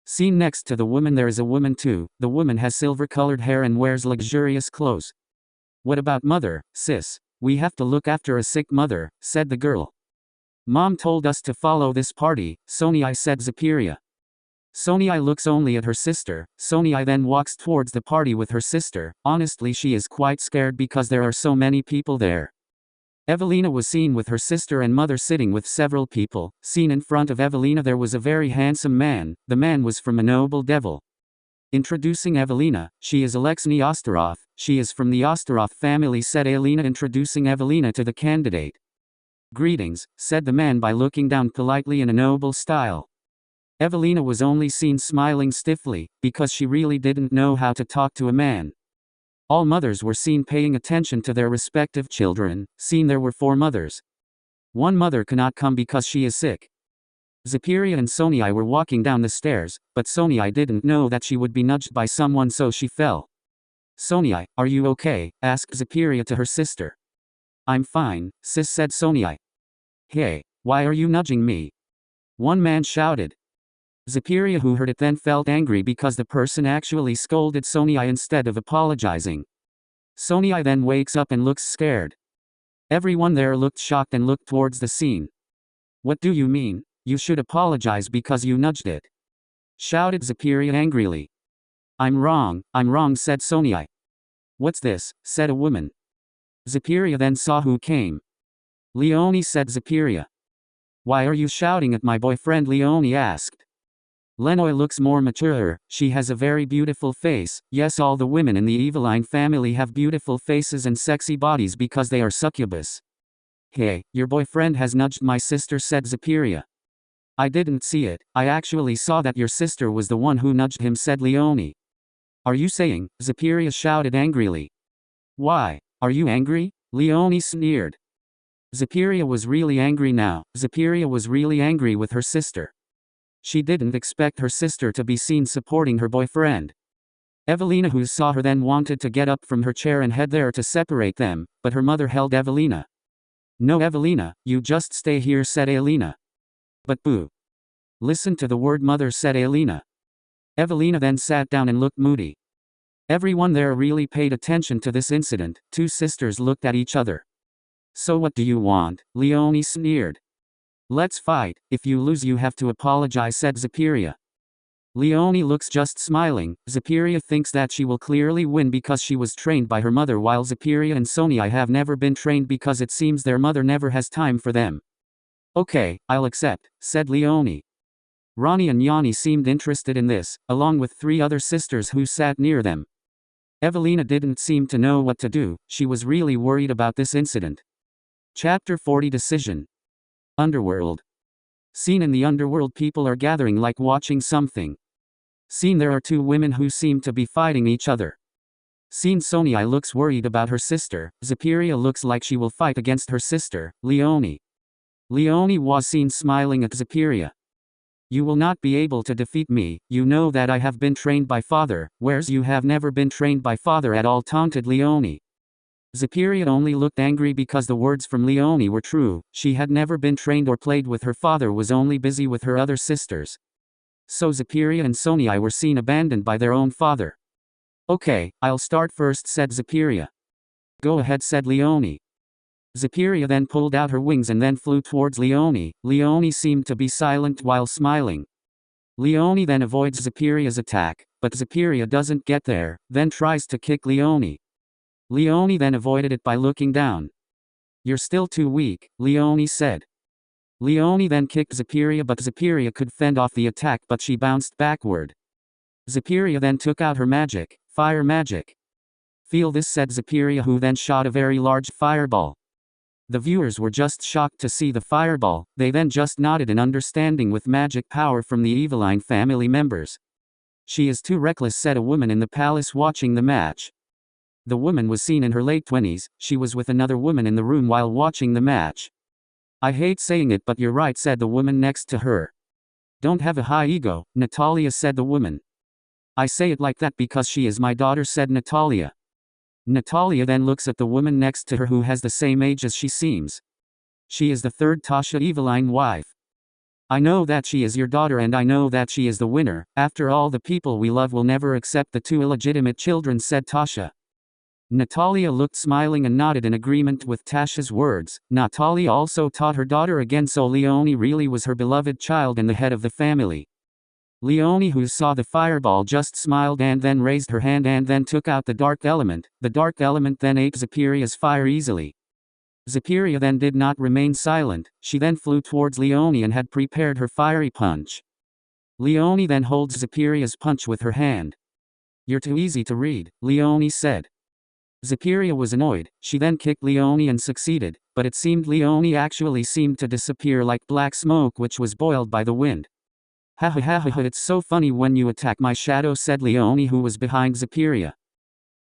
Seen next to the woman there is a woman too. The woman has silver-colored hair and wears luxurious clothes. What about mother, sis? We have to look after a sick mother, said the girl. Mom told us to follow this party, Sonai, said Zapiria. Sonai looks only at her sister. Sonai then walks towards the party with her sister. Honestly, she is quite scared because there are so many people there. Evelina was seen with her sister and mother sitting with several people. Seen in front of Evelina there was a very handsome man. The man was from a noble devil. Introducing Evelina, she is Alexei Ostaroff. She is from the Ostaroff family, said Evelina, introducing Evelina to the candidate. Greetings, said the man by looking down politely in a noble style. Evelina was only seen smiling stiffly, because she really didn't know how to talk to a man. All mothers were seen paying attention to their respective children. Seen there were 4 mothers. One mother cannot come because she is sick. Zapiria and Sonai were walking down the stairs, but Sonai didn't know that she would be nudged by someone, so she fell. Sonai, are you okay? Asked Zapiria to her sister. I'm fine, sis, said Sonai. Hey, why are you nudging me? One man shouted. Zapiria, who heard it, then felt angry because the person actually scolded Sonai instead of apologizing. Sonai then wakes up and looks scared. Everyone there looked shocked and looked towards the scene. What do you mean? You should apologize because you nudged it, shouted Zapiria angrily. I'm wrong, said Sonai. What's this? Said a woman. Zapiria then saw who came. Leonie, said Zapiria. Why are you shouting at my boyfriend? Leonie asked. Lenoy looks more mature, she has a very beautiful face. Yes, all the women in the Evelina family have beautiful faces and sexy bodies because they are succubus. Hey, your boyfriend has nudged my sister, said Zapiria. I didn't see it, I actually saw that your sister was the one who nudged him, said Leonie. Are you saying? Zapiria shouted angrily. Why? Are you angry? Leonie sneered. Zapiria was really angry now. Zapiria was really angry with her sister. She didn't expect her sister to be seen supporting her boyfriend. Evelina, who saw her, then wanted to get up from her chair and head there to separate them, but her mother held Evelina. No, Evelina, you just stay here, said Evelina. But boo. Listen to the word mother, said Evelina. Evelina then sat down and looked moody. Everyone there really paid attention to this incident. Two sisters looked at each other. So what do you want? Leonie sneered. Let's fight. If you lose you have to apologize, said Zapiria. Leonie looks just smiling. Zapiria thinks that she will clearly win because she was trained by her mother, while Zapiria and Sonia have never been trained because it seems their mother never has time for them. Okay, I'll accept, said Leonie. Ronnie and Yanni seemed interested in this, along with three other sisters who sat near them. Evelina didn't seem to know what to do, she was really worried about this incident. Chapter 40 Decision. Underworld. Scene in the underworld, people are gathering like watching something. Scene, there are two women who seem to be fighting each other. Scene, Sonia looks worried about her sister, Zapiria looks like she will fight against her sister, Leonie. Leonie was seen smiling at Zapiria. You will not be able to defeat me, you know that I have been trained by father, whereas you have never been trained by father at all, taunted Leonie. Zapiria only looked angry because the words from Leonie were true. She had never been trained or played with her father, was only busy with her other sisters. So Zapiria and Sonia were seen abandoned by their own father. Okay, I'll start first, said Zapiria. Go ahead, said Leonie. Zapiria then pulled out her wings and then flew towards Leonie. Leonie seemed to be silent while smiling. Leonie then avoids Zapiria's attack, but Zapiria doesn't get there, then tries to kick Leonie. Leonie then avoided it by looking down. You're still too weak, Leonie said. Leonie then kicked Zapiria, but Zapiria could fend off the attack, but she bounced backward. Zapiria then took out her magic, fire magic. Feel this, said Zapiria, who then shot a very large fireball. The viewers were just shocked to see the fireball, they then just nodded in understanding with magic power from the Evelina family members. She is too reckless, said a woman in the palace watching the match. The woman was seen in her late 20s, she was with another woman in the room while watching the match. I hate saying it, but you're right, said the woman next to her. Don't have a high ego, Natalia, said the woman. I say it like that because she is my daughter, said Natalia. Natalia then looks at the woman next to her who has the same age as she seems. She is the third Tasha Evelina wife. I know that she is your daughter and I know that she is the winner. After all, the people we love will never accept the two illegitimate children, said Tasha. Natalia looked smiling and nodded in agreement with Tasha's words. Natalia also taught her daughter again, so Leonie really was her beloved child and the head of the family. Leonie, who saw the fireball, just smiled and then raised her hand and then took out the dark element. The dark element then ate Zapiria's fire easily. Zapiria then did not remain silent, she then flew towards Leonie and had prepared her fiery punch. Leonie then holds Zapiria's punch with her hand. You're too easy to read, Leonie said. Zapiria was annoyed, she then kicked Leonie and succeeded, but it seemed Leonie actually seemed to disappear like black smoke which was boiled by the wind. Ha ha ha ha, it's so funny when you attack my shadow, said Leonie, who was behind Zapiria.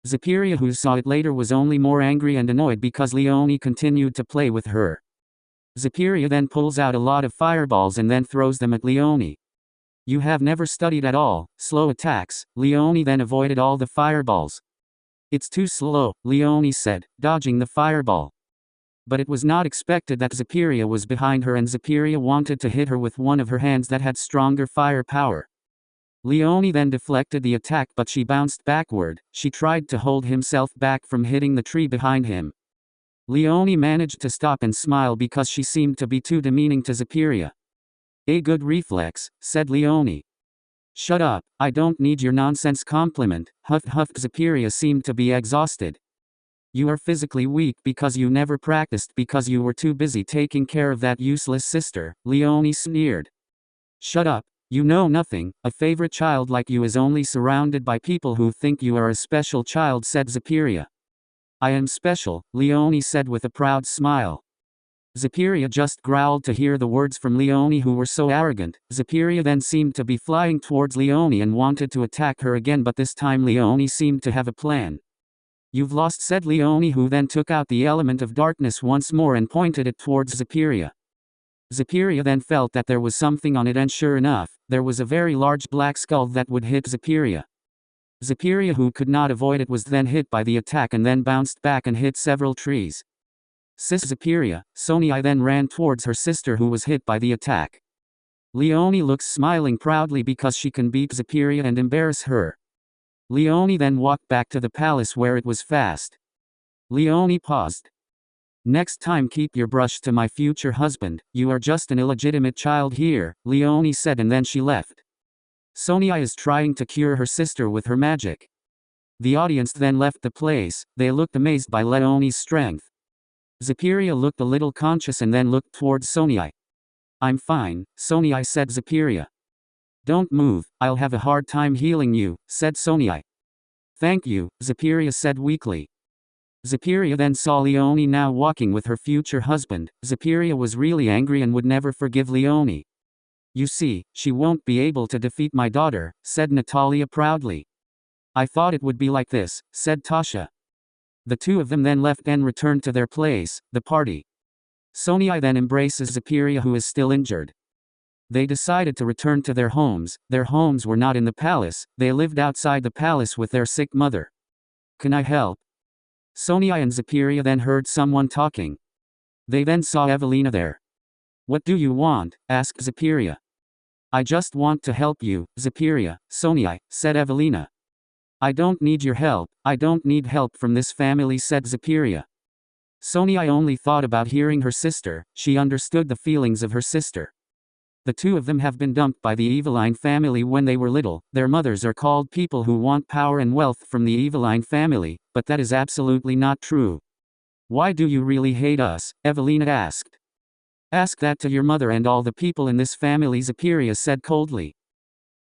Zapiria, who saw it later, was only more angry and annoyed because Leonie continued to play with her. Zapiria then pulls out a lot of fireballs and then throws them at Leonie. You have never studied at all, slow attacks. Leonie then avoided all the fireballs. It's too slow, Leonie said, dodging the fireball. But it was not expected that Zapiria was behind her and Zapiria wanted to hit her with one of her hands that had stronger fire power. Leonie then deflected the attack, but she bounced backward. She tried to hold himself back from hitting the tree behind him. Leonie managed to stop and smile because she seemed to be too demeaning to Zapiria. A good reflex, said Leonie. Shut up, I don't need your nonsense compliment. Huff huff. Zapiria seemed to be exhausted. You are physically weak because you never practiced because you were too busy taking care of that useless sister, Leone sneered. Shut up. You know nothing. A favorite child like you is only surrounded by people who think you are a special child, said Zapiria. I am special, Leone said with a proud smile. Zapiria just growled to hear the words from Leone, who were so arrogant. Zapiria then seemed to be flying towards Leone and wanted to attack her again, but this time Leone seemed to have a plan. You've lost, said Leone, who then took out the element of darkness once more and pointed it towards Zapiria. Zapiria then felt that there was something on it, and sure enough, there was a very large black skull that would hit Zapiria. Zapiria, who could not avoid it, was then hit by the attack and then bounced back and hit several trees. Sis Zapiria, Sonia then ran towards her sister who was hit by the attack. Leone looks smiling proudly because she can beat Zapiria and embarrass her. Leone then walked back to the palace where it was fast. Leone paused. Next time keep your brush to my future husband, you are just an illegitimate child here, Leone said, and then she left. Sonia is trying to cure her sister with her magic. The audience then left the place. They looked amazed by Leone's strength. Zapiria looked a little conscious and then looked towards Sonia. I'm fine, Sonia said. Zapiria. Don't move, I'll have a hard time healing you, said Sonia. Thank you, Zapiria said weakly. Zapiria then saw Leone now walking with her future husband. Zapiria was really angry and would never forgive Leone. You see, she won't be able to defeat my daughter, said Natalia proudly. I thought it would be like this, said Tasha. The two of them then left and returned to their place, the party. Sonia then embraces Zapiria, who is still injured. They decided to return to their homes. Their homes were not in the palace, they lived outside the palace with their sick mother. Can I help? Sonia and Zapiria then heard someone talking. They then saw Evelina there. What do you want? Asked Zapiria. I just want to help you, Zapiria, Sonia, said Evelina. I don't need your help, I don't need help from this family, said Zapiria. Sonia only thought about hearing her sister, she understood the feelings of her sister. The two of them have been dumped by the Evelina family when they were little. Their mothers are called people who want power and wealth from the Evelina family, but that is absolutely not true. Why do you really hate us? Evelina asked. Ask that to your mother and all the people in this family, Zapiria said coldly.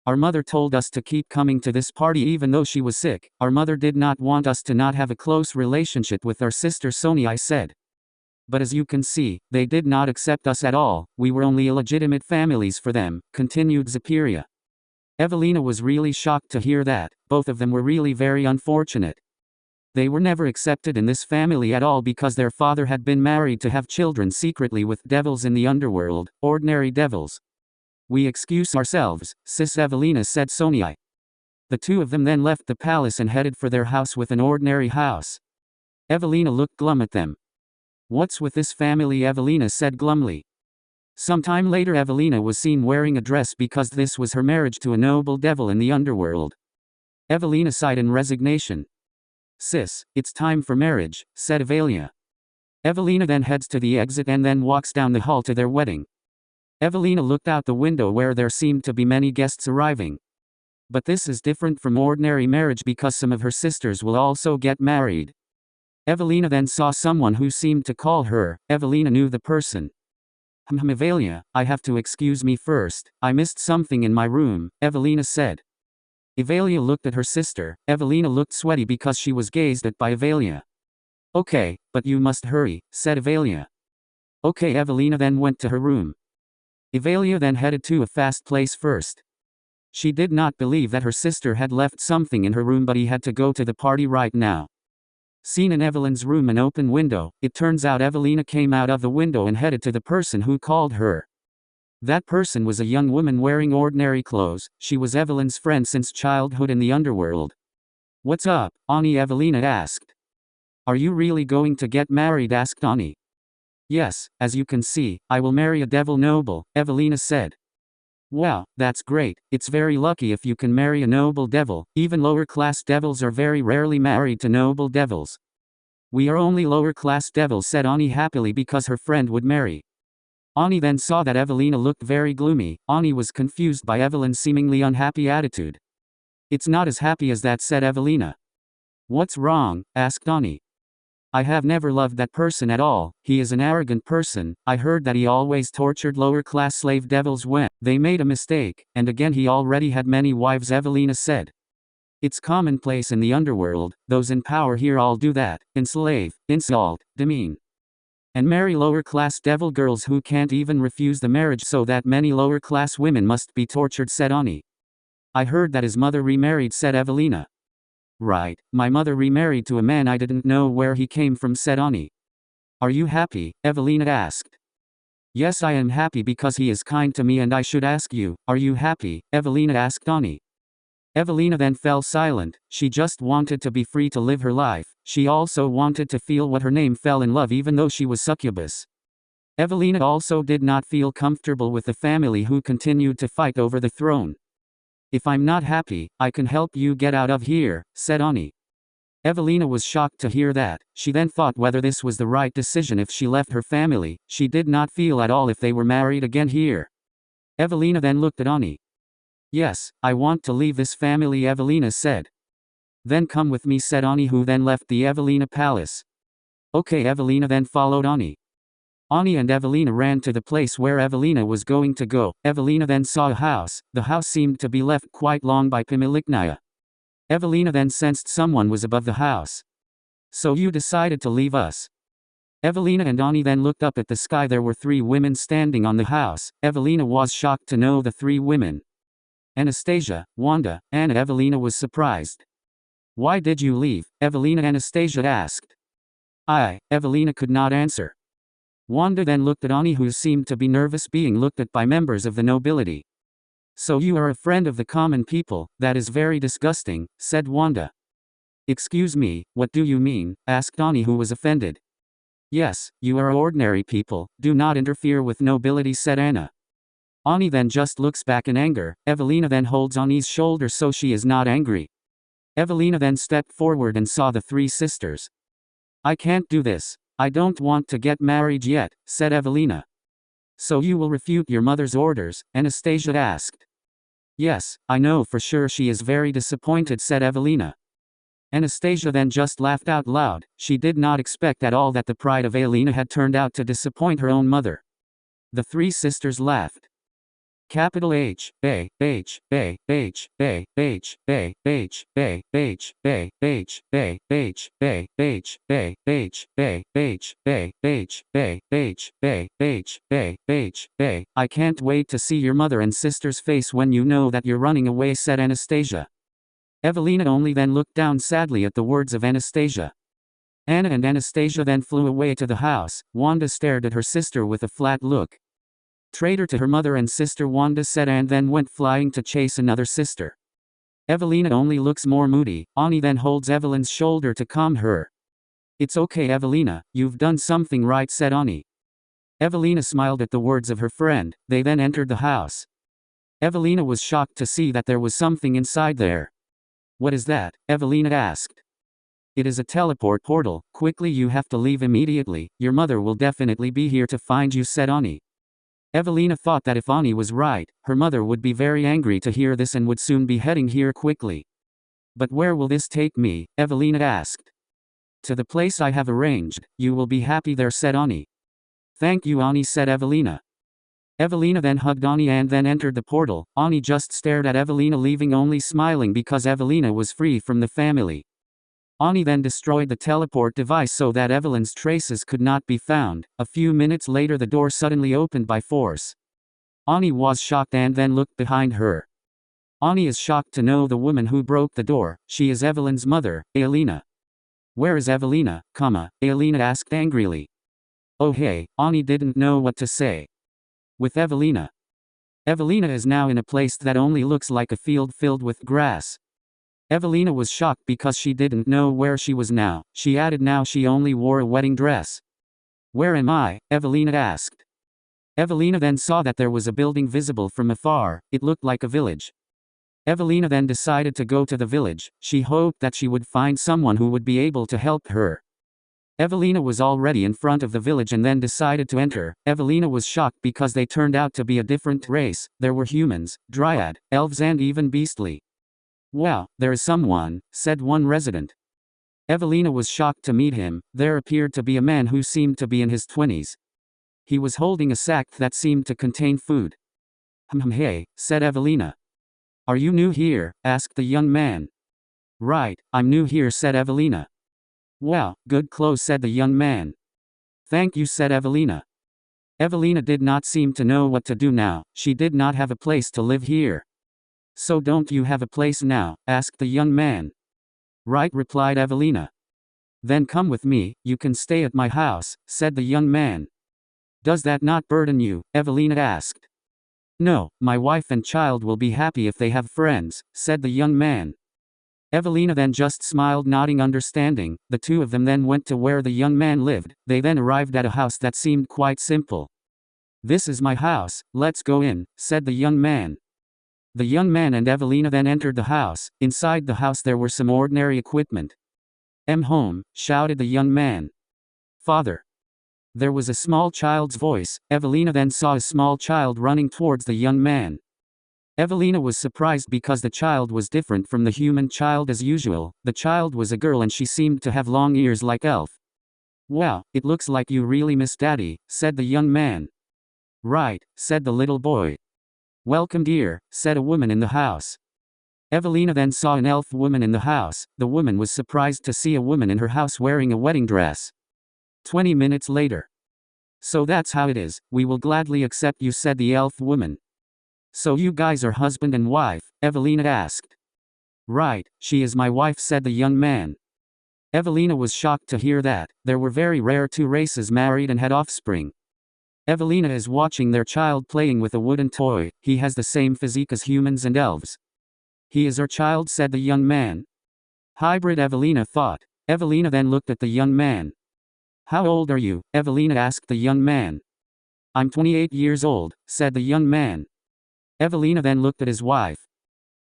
Our mother told us to keep coming to this party even though she was sick. Our mother did not want us to not have a close relationship with our sister Sonia, said. But as you can see, they did not accept us at all, we were only illegitimate families for them, continued Zapiria. Evelina was really shocked to hear that. Both of them were really very unfortunate. They were never accepted in this family at all because their father had been married to have children secretly with devils in the underworld, ordinary devils. We excuse ourselves, sis Evelina said Sonia. The two of them then left the palace and headed for their house with an ordinary house. Evelina looked glum at them. What's with this family? Evelina said glumly. Sometime later Evelina was seen wearing a dress because this was her marriage to a noble devil in the underworld. Evelina sighed in resignation. Sis, it's time for marriage, said Evelina. Evelina then heads to the exit and then walks down the hall to their wedding. Evelina looked out the window where there seemed to be many guests arriving. But this is different from ordinary marriage because some of her sisters will also get married. Evelina then saw someone who seemed to call her. Evelina knew the person. Evelina, I have to excuse me first, I missed something in my room, Evelina said. Evelina looked at her sister. Evelina looked sweaty because she was gazed at by Evelina. Okay, but you must hurry, said Evelina. Okay. Evelina then went to her room. Evelina then headed to a fast place first. She did not believe that her sister had left something in her room, but he had to go to the party right now. Seen in Evelyn's room an open window, it turns out Evelina came out of the window and headed to the person who called her. That person was a young woman wearing ordinary clothes. She was Evelyn's friend since childhood in the underworld. What's up, Ani? Evelina asked. Are you really going to get married? Asked Ani. Yes, as you can see, I will marry a devil noble, Evelina said. Wow, that's great, it's very lucky if you can marry a noble devil. Even lower class devils are very rarely married to noble devils. We are only lower class devils, said Ani happily because her friend would marry. Ani then saw that Evelina looked very gloomy. Ani was confused by Evelyn's seemingly unhappy attitude. It's not as happy as that, said Evelina. What's wrong? Asked Ani. I have never loved that person at all. He is an arrogant person. I heard that he always tortured lower-class slave devils when they made a mistake, and again he already had many wives, Evelina said. It's commonplace in the underworld. Those in power here all do that. Enslave, insult, demean, and marry lower-class devil girls who can't even refuse the marriage, so that many lower-class women must be tortured, said Ani. I heard that his mother remarried, said Evelina. Right, my mother remarried to a man I didn't know where he came from, said Ani. Are you happy? Evelina asked. Yes, I am happy because he is kind to me, and I should ask you, are you happy? Evelina asked Ani. Evelina then fell silent. She just wanted to be free to live her life. She also wanted to feel what her name fell in love, even though she was succubus. Evelina also did not feel comfortable with the family who continued to fight over the throne. If I'm not happy, I can help you get out of here, said Ani. Evelina was shocked to hear that. She then thought whether this was the right decision if she left her family. She did not feel at all if they were married again here. Evelina then looked at Ani. Yes, I want to leave this family, Evelina said. Then come with me, said Ani, who then left the Evelina palace. Okay, Evelina then followed Ani. Ani and Evelina ran to the place where Evelina was going to go. Evelina then saw a house. The house seemed to be left quite long by Pimiliknaya. Evelina then sensed someone was above the house. So you decided to leave us? Evelina and Ani then looked up at the sky. There were 3 women standing on the house. Evelina was shocked to know the 3 women. Anastasia, Wanda, and Evelina was surprised. Why did you leave? Evelina Anastasia asked. Evelina could not answer. Wanda then looked at Ani, who seemed to be nervous being looked at by members of the nobility. So you are a friend of the common people? That is very disgusting, said Wanda. Excuse me, what do you mean? Asked Ani, who was offended. Yes, you are ordinary people, do not interfere with nobility, said Anna. Ani then just looks back in anger. Evelina then holds Ani's shoulder so she is not angry. Evelina then stepped forward and saw the 3 sisters. I can't do this. I don't want to get married yet, said Evelina. So you will refute your mother's orders? Anastasia asked. Yes, I know for sure she is very disappointed, said Evelina. Anastasia then just laughed out loud. She did not expect at all that the pride of Evelina had turned out to disappoint her own mother. The 3 sisters laughed. Capital H, A, H, A, H, A, H, A, H, A, H, A, H, A, H, A, H, A, H, A, H, A, H, A, H, A, H, A, H, A. I can't wait to see your mother and sister's face when you know that you're running away, said Anastasia. Evelina only then looked down sadly at the words of Anastasia. Anna and Anastasia then flew away to the house. Wanda stared at her sister with a flat look. Traitor to her mother and sister, Wanda said, and then went flying to chase another sister. Evelina only looks more moody. Ani then holds Evelyn's shoulder to calm her. It's okay, Evelina, you've done something right, said Ani. Evelina smiled at the words of her friend. They then entered the house. Evelina was shocked to see that there was something inside there. What is that? Evelina asked. It is a teleport portal. Quickly, you have to leave immediately. Your mother will definitely be here to find you, said Ani. Evelina thought that if Ani was right, her mother would be very angry to hear this and would soon be heading here quickly. But where will this take me? Evelina asked. To the place I have arranged. You will be happy there, said Ani. Thank you, Ani, said Evelina. Evelina then hugged Ani and then entered the portal. Ani just stared at Evelina, leaving only smiling because Evelina was free from the family. Ani then destroyed the teleport device so that Evelyn's traces could not be found. A few minutes later, the door suddenly opened by force. Ani was shocked and then looked behind her. Ani is shocked to know the woman who broke the door. She is Evelyn's mother, Evelina. Where is Evelina, Evelina asked angrily. Oh hey, Ani didn't know what to say. With Evelina. Evelina is now in a place that only looks like a field filled with grass. Evelina was shocked because she didn't know where she was now. She added now she only wore a wedding dress. Where am I? Evelina asked. Evelina then saw that there was a building visible from afar. It looked like a village. Evelina then decided to go to the village. She hoped that she would find someone who would be able to help her. Evelina was already in front of the village and then decided to enter. Evelina was shocked because they turned out to be a different race. There were humans, dryad, elves and even beastly. Wow, there is someone, said one resident. Evelina was shocked to meet him. There appeared to be a man who seemed to be in his 20s. He was holding a sack that seemed to contain food. Hey, said Evelina. Are you new here? Asked the young man. Right, I'm new here, said Evelina. Wow, good clothes, said the young man. Thank you, said Evelina. Evelina did not seem to know what to do now. She did not have a place to live here. So don't you have a place now? Asked the young man. Right, replied Evelina. Then come with me, you can stay at my house, said the young man. Does that not burden you? Evelina asked. No, my wife and child will be happy if they have friends, said the young man. Evelina then just smiled, nodding understanding. The two of them then went to where the young man lived. They then arrived at a house that seemed quite simple. This is my house, let's go in, said the young man. The young man and Evelina then entered the house. Inside the house there were some ordinary equipment. Home, shouted the young man. Father. There was a small child's voice. Evelina then saw a small child running towards the young man. Evelina was surprised because the child was different from the human child as usual. The child was a girl and she seemed to have long ears like Elf. Wow, it looks like you really miss Daddy, said the young man. Right, said the little boy. Welcome dear, said a woman in the house. Evelina then saw an elf woman in the house. The woman was surprised to see a woman in her house wearing a wedding dress. 20 minutes later. So that's how it is, we will gladly accept you, said the elf woman. So you guys are husband and wife? Evelina asked. Right, she is my wife, said the young man. Evelina was shocked to hear that. There were very rare two races married and had offspring. Evelina is watching their child playing with a wooden toy. He has the same physique as humans and elves. He is our child, said the young man. Hybrid, Evelina thought. Evelina then looked at the young man. How old are you? Evelina asked the young man. I'm 28 years old, said the young man. Evelina then looked at his wife.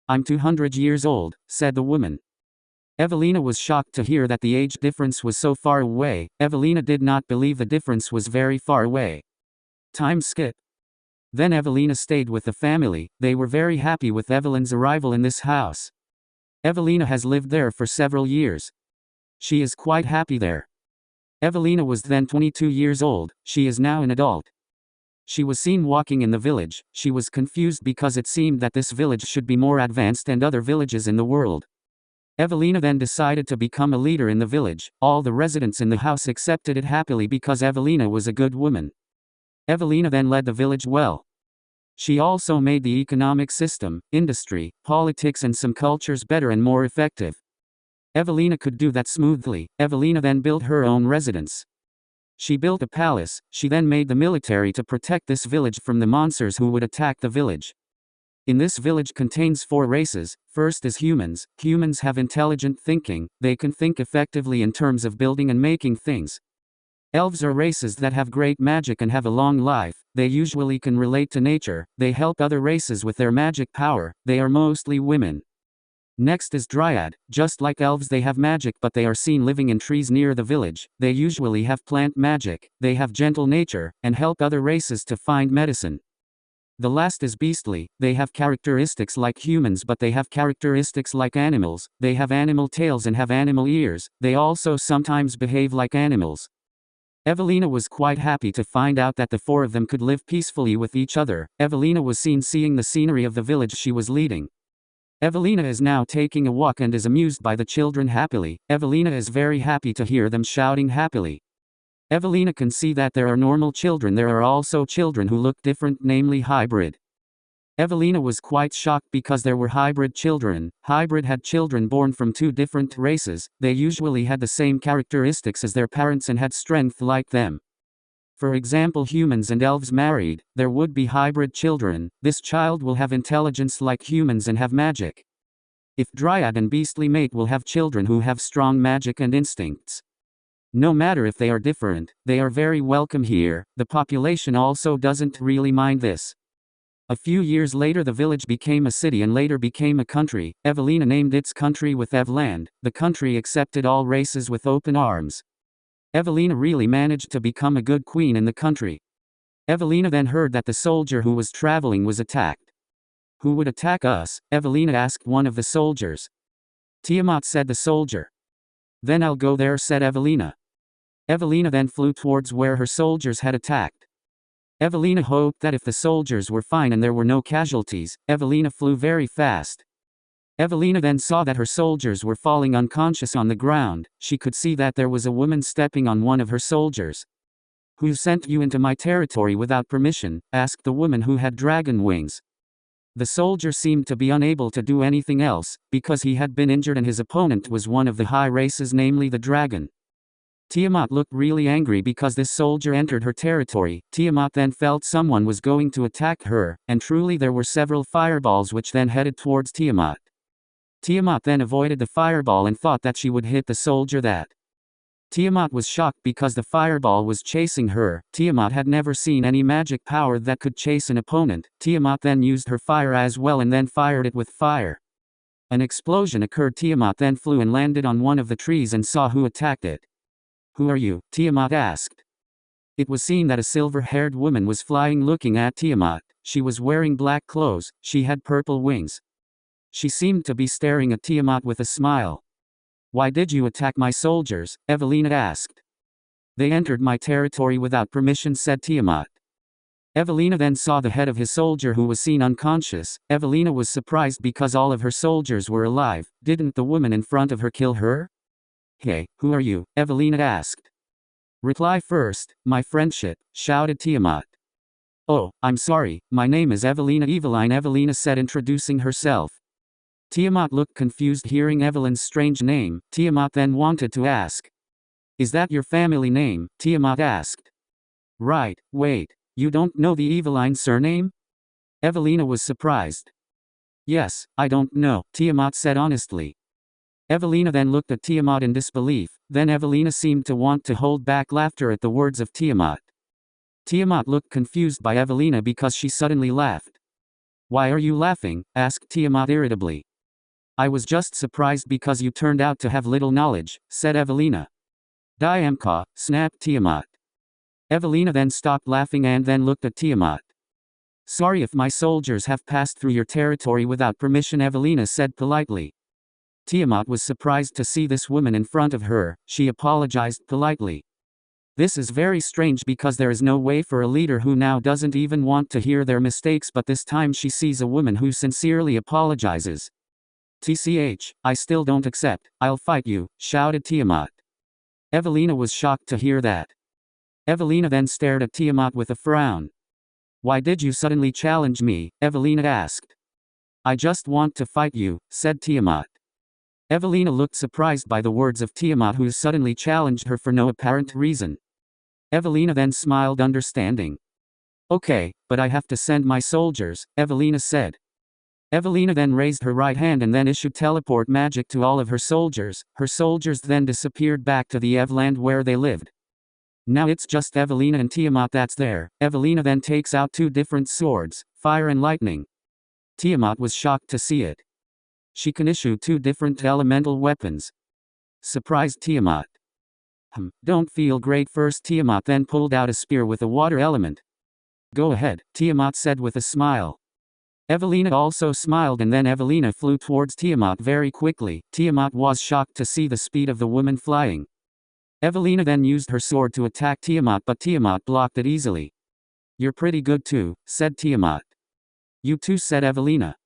I'm 200 years old, said the woman. Evelina was shocked to hear that the age difference was so far away. Evelina did not believe the difference was very far away. Time skip. Then Evelina stayed with the family. They were very happy with Evelyn's arrival in this house. Evelina has lived there for several years. She is quite happy there. Evelina was then 22 years old. She is now an adult. She was seen walking in the village. She was confused because it seemed that this village should be more advanced than other villages in the world. Evelina then decided to become a leader in the village. All the residents in the house accepted it happily because Evelina was a good woman. Evelina then led the village well. She also made the economic system, industry, politics and some cultures better and more effective. Evelina could do that smoothly. Evelina then built her own residence. She built a palace. She then made the military to protect this village from the monsters who would attack the village. In this village contains 4 races. First is humans. Humans have intelligent thinking. They can think effectively in terms of building and making things. Elves are races that have great magic and have a long life. They usually can relate to nature. They help other races with their magic power. They are mostly women. Next is Dryad. Just like elves, they have magic, but they are seen living in trees near the village. They usually have plant magic. They have gentle nature, and help other races to find medicine. The last is Beastly. They have characteristics like humans, but they have characteristics like animals. They have animal tails and have animal ears. They also sometimes behave like animals. Evelina was quite happy to find out that the 4 of them could live peacefully with each other. Evelina was seen seeing the scenery of the village she was leading. Evelina is now taking a walk and is amused by the children happily. Evelina is very happy to hear them shouting happily. Evelina can see that there are normal children. There are also children who look different, namely hybrid. Evelina was quite shocked because there were hybrid children. Hybrid had children born from 2 different races. They usually had the same characteristics as their parents and had strength like them. For example, humans and elves married, there would be hybrid children. This child will have intelligence like humans and have magic. If Dryad and Beastly mate will have children who have strong magic and instincts. No matter if they are different, they are very welcome here. The population also doesn't really mind this. A few years later the village became a city and later became a country. Evelina named its country with Evland. The country accepted all races with open arms. Evelina really managed to become a good queen in the country. Evelina then heard that the soldier who was traveling was attacked. Who would attack us? Evelina asked one of the soldiers. Tiamat, said the soldier. Then I'll go there, said Evelina. Evelina then flew towards where her soldiers had attacked. Evelina hoped that if the soldiers were fine and there were no casualties, Evelina flew very fast. Evelina then saw that her soldiers were falling unconscious on the ground. She could see that there was a woman stepping on one of her soldiers. "Who sent you into my territory without permission?" asked the woman who had dragon wings. The soldier seemed to be unable to do anything else, because he had been injured and his opponent was one of the high races, namely the dragon. Tiamat looked really angry because this soldier entered her territory. Tiamat then felt someone was going to attack her, and truly there were several fireballs which then headed towards Tiamat. Tiamat then avoided the fireball and thought that she would hit the soldier that. Tiamat was shocked because the fireball was chasing her. Tiamat had never seen any magic power that could chase an opponent. Tiamat then used her fire as well and then fired it with fire. An explosion occurred. Tiamat then flew and landed on one of the trees and saw who attacked it. "Who are you?" Tiamat asked. It was seen that a silver-haired woman was flying looking at Tiamat. She was wearing black clothes, she had purple wings. She seemed to be staring at Tiamat with a smile. "Why did you attack my soldiers?" Evelina asked. "They entered my territory without permission," said Tiamat. Evelina then saw the head of his soldier who was seen unconscious. Evelina was surprised because all of her soldiers were alive. Didn't the woman in front of her kill her? "Hey, who are you?" Evelina asked. "Reply first, my friendship," shouted Tiamat. "Oh, I'm sorry, my name is Evelina." Evelina said, introducing herself. Tiamat looked confused hearing Evelyn's strange name. Tiamat then wanted to ask, "Is that your family name?" Tiamat asked. "Right, wait, you don't know the Evelyn surname?" Evelina was surprised. "Yes, I don't know," Tiamat said honestly. Evelina then looked at Tiamat in disbelief, then Evelina seemed to want to hold back laughter at the words of Tiamat. Tiamat looked confused by Evelina because she suddenly laughed. "Why are you laughing?" asked Tiamat irritably. "I was just surprised because you turned out to have little knowledge," said Evelina. "Diamka," snapped Tiamat. Evelina then stopped laughing and then looked at Tiamat. "Sorry if my soldiers have passed through your territory without permission," Evelina said politely. Tiamat was surprised to see this woman in front of her. She apologized politely. This is very strange because there is no way for a leader who now doesn't even want to hear their mistakes, but this time she sees a woman who sincerely apologizes. "TCH, I still don't accept, I'll fight you," shouted Tiamat. Evelina was shocked to hear that. Evelina then stared at Tiamat with a frown. "Why did you suddenly challenge me?" Evelina asked. "I just want to fight you," said Tiamat. Evelina looked surprised by the words of Tiamat, who suddenly challenged her for no apparent reason. Evelina then smiled understanding. "Okay, but I have to send my soldiers," Evelina said. Evelina then raised her right hand and then issued teleport magic to all of her soldiers. Her soldiers then disappeared back to the Evland where they lived. Now it's just Evelina and Tiamat that's there. Evelina then takes out two different swords, fire and lightning. Tiamat was shocked to see it. She can issue two different elemental weapons. Surprised Tiamat. Don't feel great first." Tiamat then pulled out a spear with a water element. "Go ahead," Tiamat said with a smile. Evelina also smiled and then Evelina flew towards Tiamat very quickly. Tiamat was shocked to see the speed of the woman flying. Evelina then used her sword to attack Tiamat, but Tiamat blocked it easily. "You're pretty good too," said Tiamat. "You too," said Evelina.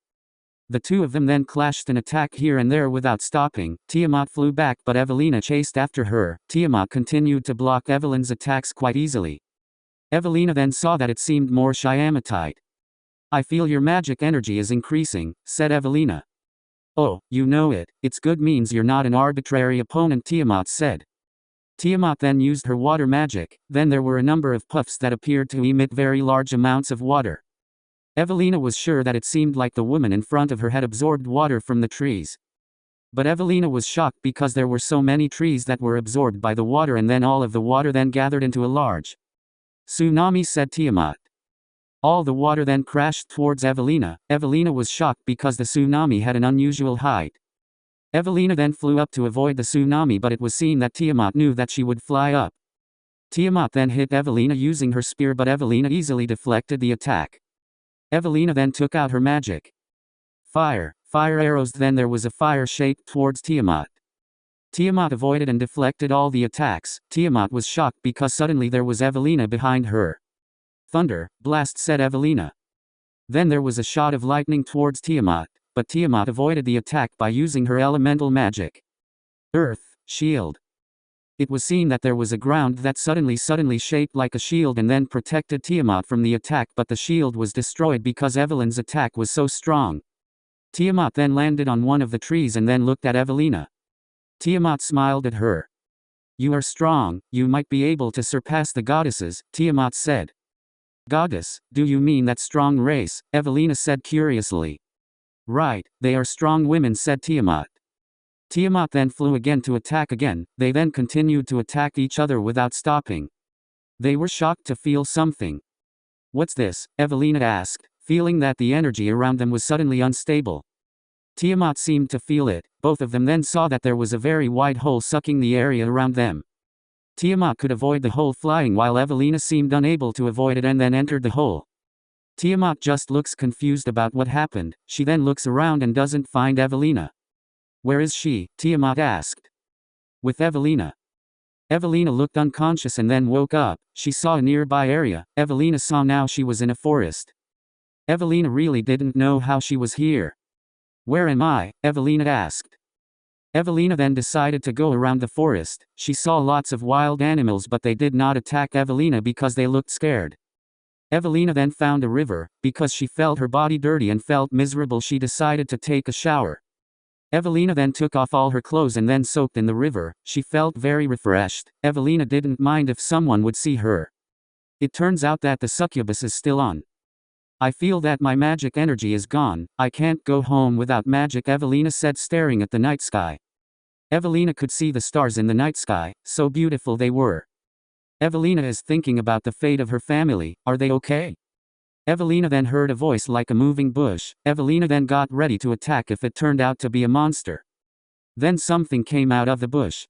The two of them then clashed and attacked here and there without stopping. Tiamat flew back but Evelina chased after her. Tiamat continued to block Evelyn's attacks quite easily. Evelina then saw that it seemed more Shyamite. "I feel your magic energy is increasing," said Evelina. "Oh, you know it, it's good, means you're not an arbitrary opponent," Tiamat said. Tiamat then used her water magic, then there were a number of puffs that appeared to emit very large amounts of water. Evelina was sure that it seemed like the woman in front of her had absorbed water from the trees. But Evelina was shocked because there were so many trees that were absorbed by the water, and then all of the water then gathered into a large tsunami, said Tiamat. All the water then crashed towards Evelina. Evelina was shocked because the tsunami had an unusual height. Evelina then flew up to avoid the tsunami, but it was seen that Tiamat knew that she would fly up. Tiamat then hit Evelina using her spear, but Evelina easily deflected the attack. Evelina then took out her magic. Fire arrows, then there was a fire shaped towards Tiamat. Tiamat avoided and deflected all the attacks. Tiamat was shocked because suddenly there was Evelina behind her. Thunder, blast, said Evelina. Then there was a shot of lightning towards Tiamat, but Tiamat avoided the attack by using her elemental magic. Earth, shield. It was seen that there was a ground that suddenly shaped like a shield and then protected Tiamat from the attack, but the shield was destroyed because Evelyn's attack was so strong. Tiamat then landed on one of the trees and then looked at Evelina. Tiamat smiled at her. You are strong, you might be able to surpass the goddesses, Tiamat said. Goddess, do you mean that strong race? Evelina said curiously. Right, they are strong women, said Tiamat. Tiamat then flew again to attack again. They then continued to attack each other without stopping. They were shocked to feel something. What's this? Evelina asked, feeling that the energy around them was suddenly unstable. Tiamat seemed to feel it. Both of them then saw that there was a very wide hole sucking the area around them. Tiamat could avoid the hole flying while Evelina seemed unable to avoid it and then entered the hole. Tiamat just looks confused about what happened. She then looks around and doesn't find Evelina. Where is she? Tiamat asked. With Evelina. Evelina looked unconscious and then woke up. She saw a nearby area. Evelina saw now she was in a forest. Evelina really didn't know how she was here. Where am I? Evelina asked. Evelina then decided to go around the forest. She saw lots of wild animals, but they did not attack Evelina because they looked scared. Evelina then found a river. Because she felt her body dirty and felt miserable, she decided to take a shower. Evelina then took off all her clothes and then soaked in the river. She felt very refreshed. Evelina didn't mind if someone would see her. It turns out that the succubus is still on. I feel that my magic energy is gone. I can't go home without magic, Evelina said, staring at the night sky. Evelina could see the stars in the night sky, so beautiful they were. Evelina is thinking about the fate of her family. Are they okay? Evelina then heard a voice like a moving bush. Evelina then got ready to attack if it turned out to be a monster. Then something came out of the bush.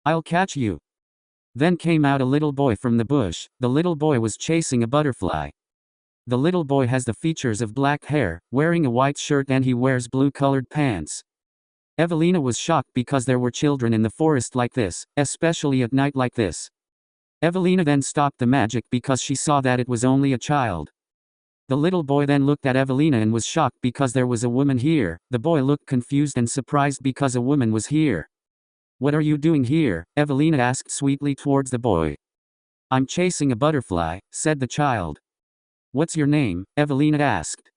I'll catch you. Then came out a little boy from the bush. The little boy was chasing a butterfly. The little boy has the features of black hair, wearing a white shirt, and he wears blue-colored pants. Evelina was shocked because there were children in the forest like this, especially at night like this. Evelina then stopped the magic because she saw that it was only a child. The little boy then looked at Evelina and was shocked because there was a woman here. The boy looked confused and surprised because a woman was here. What are you doing here? Evelina asked sweetly towards the boy. I'm chasing a butterfly, said the child. What's your name? Evelina asked.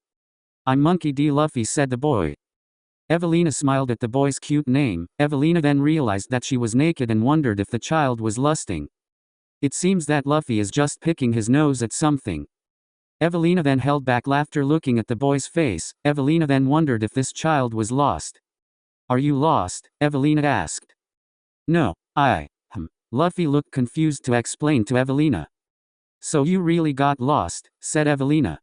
I'm Monkey D. Luffy, said the boy. Evelina smiled at the boy's cute name. Evelina then realized that she was naked and wondered if the child was lusting. It seems that Luffy is just picking his nose at something. Evelina then held back laughter looking at the boy's face. Evelina then wondered if this child was lost. Are you lost? Evelina asked. No, Luffy looked confused to explain to Evelina. So you really got lost, said Evelina.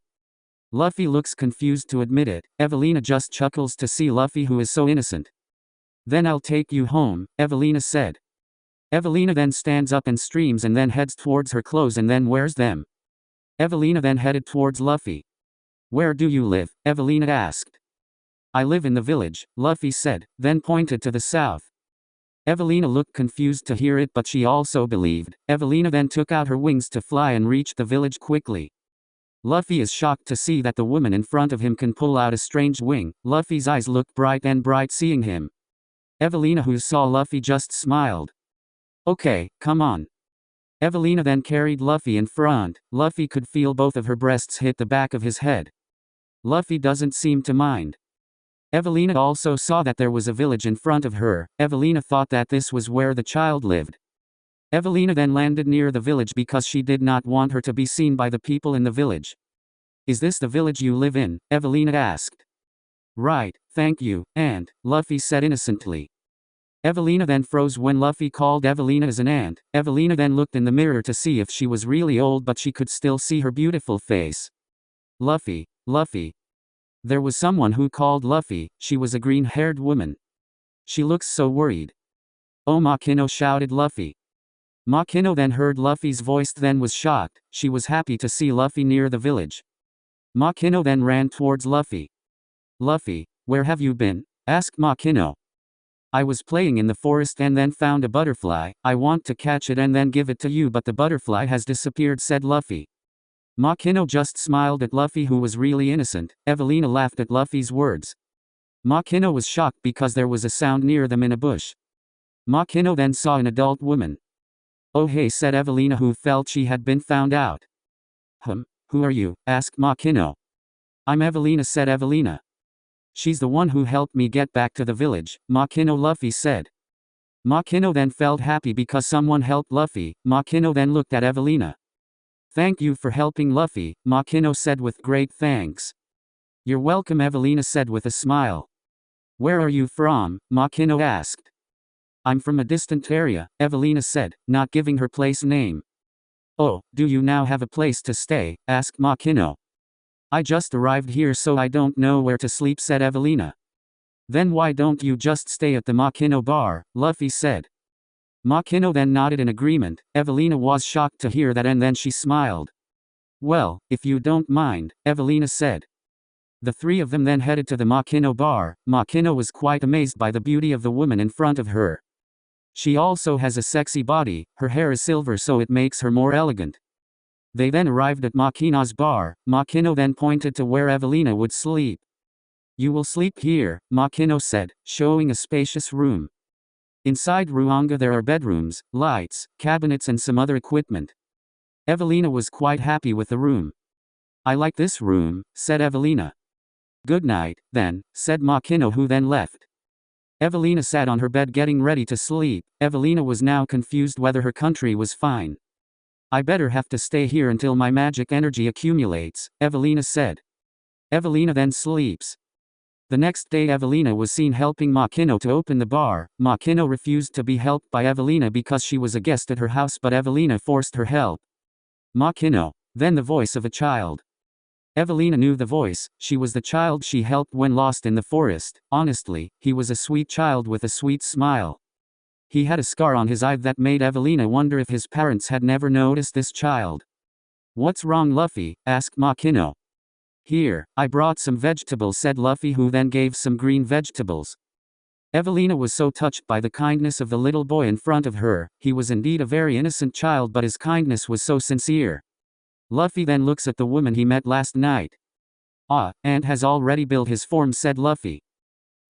Luffy looks confused to admit it. Evelina just chuckles to see Luffy, who is so innocent. Then I'll take you home, Evelina said. Evelina then stands up and streams and then heads towards her clothes and then wears them. Evelina then headed towards Luffy. Where do you live? Evelina asked. I live in the village, Luffy said, then pointed to the south. Evelina looked confused to hear it, but she also believed. Evelina then took out her wings to fly and reached the village quickly. Luffy is shocked to see that the woman in front of him can pull out a strange wing. Luffy's eyes looked bright and bright seeing him. Evelina, who saw Luffy, just smiled. Okay, come on. Evelina then carried Luffy in front. Luffy could feel both of her breasts hit the back of his head. Luffy doesn't seem to mind. Evelina also saw that there was a village in front of her. Evelina thought that this was where the child lived. Evelina then landed near the village because she did not want her to be seen by the people in the village. Is this the village you live in? Evelina asked. Right, thank you, Aunt, Luffy said innocently. Evelina then froze when Luffy called Evelina as an aunt. Evelina then looked in the mirror to see if she was really old, but she could still see her beautiful face. Luffy, Luffy. There was someone who called Luffy. She was a green-haired woman. She looks so worried. Oh, Makino, shouted Luffy. Makino then heard Luffy's voice, then was shocked. She was happy to see Luffy near the village. Makino then ran towards Luffy. Luffy, where have you been? Asked Makino. I was playing in the forest and then found a butterfly. I want to catch it and then give it to you, but the butterfly has disappeared, said Luffy. Makino just smiled at Luffy, who was really innocent. Evelina laughed at Luffy's words. Makino was shocked because there was a sound near them in a bush. Makino then saw an adult woman. "Oh hey," said Evelina, who felt she had been found out. Who are you?" asked Makino. "I'm Evelina," said Evelina. "She's the one who helped me get back to the village," Makino Luffy said. Makino then felt happy because someone helped Luffy. Makino then looked at Evelina. "Thank you for helping Luffy," Makino said with great thanks. "You're welcome," Evelina said with a smile. "Where are you from?" Makino asked. "I'm from a distant area," Evelina said, not giving her place name. "Oh, do you now have a place to stay?" asked Makino. "I just arrived here so I don't know where to sleep," said Evelina. "Then why don't you just stay at the Makino bar?" Luffy said. Makino then nodded in agreement. Evelina was shocked to hear that and then she smiled. "Well, if you don't mind," Evelina said. The three of them then headed to the Makino bar. Makino was quite amazed by the beauty of the woman in front of her. She also has a sexy body, her hair is silver so it makes her more elegant. They then arrived at Makino's bar. Makino then pointed to where Evelina would sleep. "You will sleep here," Makino said, showing a spacious room. Inside Ruanga there are bedrooms, lights, cabinets and some other equipment. Evelina was quite happy with the room. "I like this room," said Evelina. "Good night, then," said Makino, who then left. Evelina sat on her bed getting ready to sleep. Evelina was now confused whether her country was fine. "I better have to stay here until my magic energy accumulates," Evelina said. Evelina then sleeps. The next day Evelina was seen helping Makino to open the bar. Makino refused to be helped by Evelina because she was a guest at her house, but Evelina forced her help. Makino. Then the voice of a child. Evelina knew the voice. She was the child she helped when lost in the forest. Honestly, he was a sweet child with a sweet smile. He had a scar on his eye that made Evelina wonder if his parents had never noticed this child. "What's wrong, Luffy?" asked Makino. "Here, I brought some vegetables," said Luffy, who then gave some green vegetables. Evelina was so touched by the kindness of the little boy in front of her. He was indeed a very innocent child, but his kindness was so sincere. Luffy then looks at the woman he met last night. "And has already built his form," said Luffy.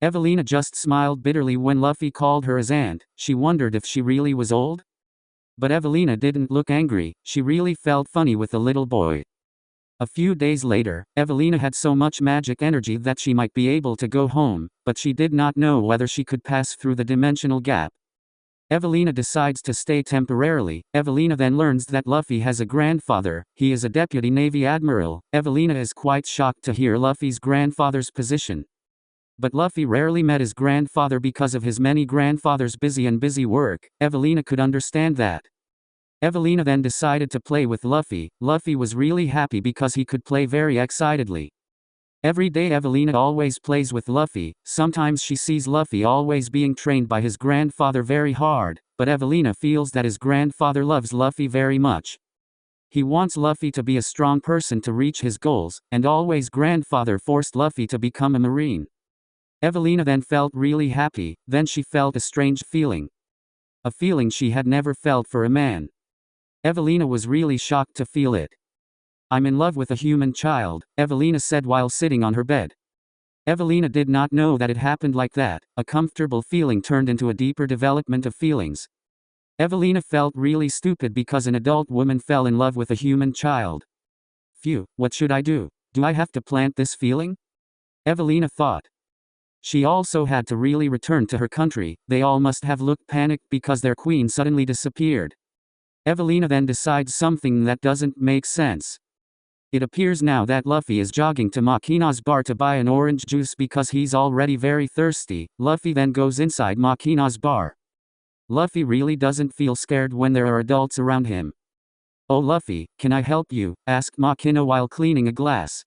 Evelina just smiled bitterly when Luffy called her his aunt. She wondered if she really was old. But Evelina didn't look angry, she really felt funny with the little boy. A few days later, Evelina had so much magic energy that she might be able to go home, but she did not know whether she could pass through the dimensional gap. Evelina decides to stay temporarily. Evelina then learns that Luffy has a grandfather. He is a deputy Navy admiral. Evelina is quite shocked to hear Luffy's grandfather's position. But Luffy rarely met his grandfather because of his many grandfathers busy work. Evelina could understand that. Evelina then decided to play with Luffy. Luffy was really happy because he could play very excitedly. Every day Evelina always plays with Luffy. Sometimes she sees Luffy always being trained by his grandfather very hard, but Evelina feels that his grandfather loves Luffy very much. He wants Luffy to be a strong person to reach his goals, and always grandfather forced Luffy to become a marine. Evelina then felt really happy, then she felt a strange feeling. A feeling she had never felt for a man. Evelina was really shocked to feel it. "I'm in love with a human child," Evelina said while sitting on her bed. Evelina did not know that it happened like that. A comfortable feeling turned into a deeper development of feelings. Evelina felt really stupid because an adult woman fell in love with a human child. "Phew, what should I do? Do I have to plant this feeling?" Evelina thought. She also had to really return to her country. They all must have looked panicked because their queen suddenly disappeared. Evelina then decides something that doesn't make sense. It appears now that Luffy is jogging to Makino's bar to buy an orange juice because he's already very thirsty. Luffy then goes inside Makino's bar. Luffy really doesn't feel scared when there are adults around him. "Oh Luffy, can I help you?" asked Makino while cleaning a glass.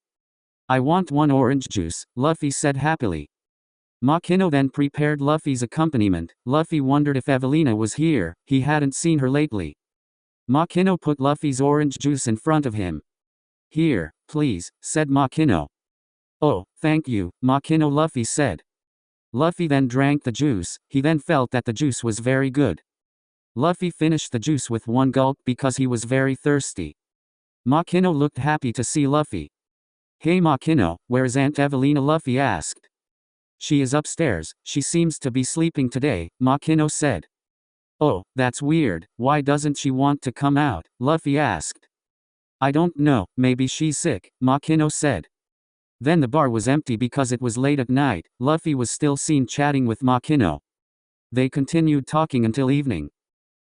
"I want one orange juice," Luffy said happily. Makino then prepared Luffy's accompaniment. Luffy wondered if Evelina was here. He hadn't seen her lately. Makino put Luffy's orange juice in front of him. "Here, please," said Makino. "Oh, thank you, Makino," Luffy said. Luffy then drank the juice. He then felt that the juice was very good. Luffy finished the juice with one gulp because he was very thirsty. Makino looked happy to see Luffy. "Hey Makino, where's Aunt Evelina?" Luffy asked. "She is upstairs, she seems to be sleeping today," Makino said. "Oh, that's weird, why doesn't she want to come out?" Luffy asked. "I don't know, maybe she's sick," Makino said. Then the bar was empty because it was late at night. Luffy was still seen chatting with Makino. They continued talking until evening.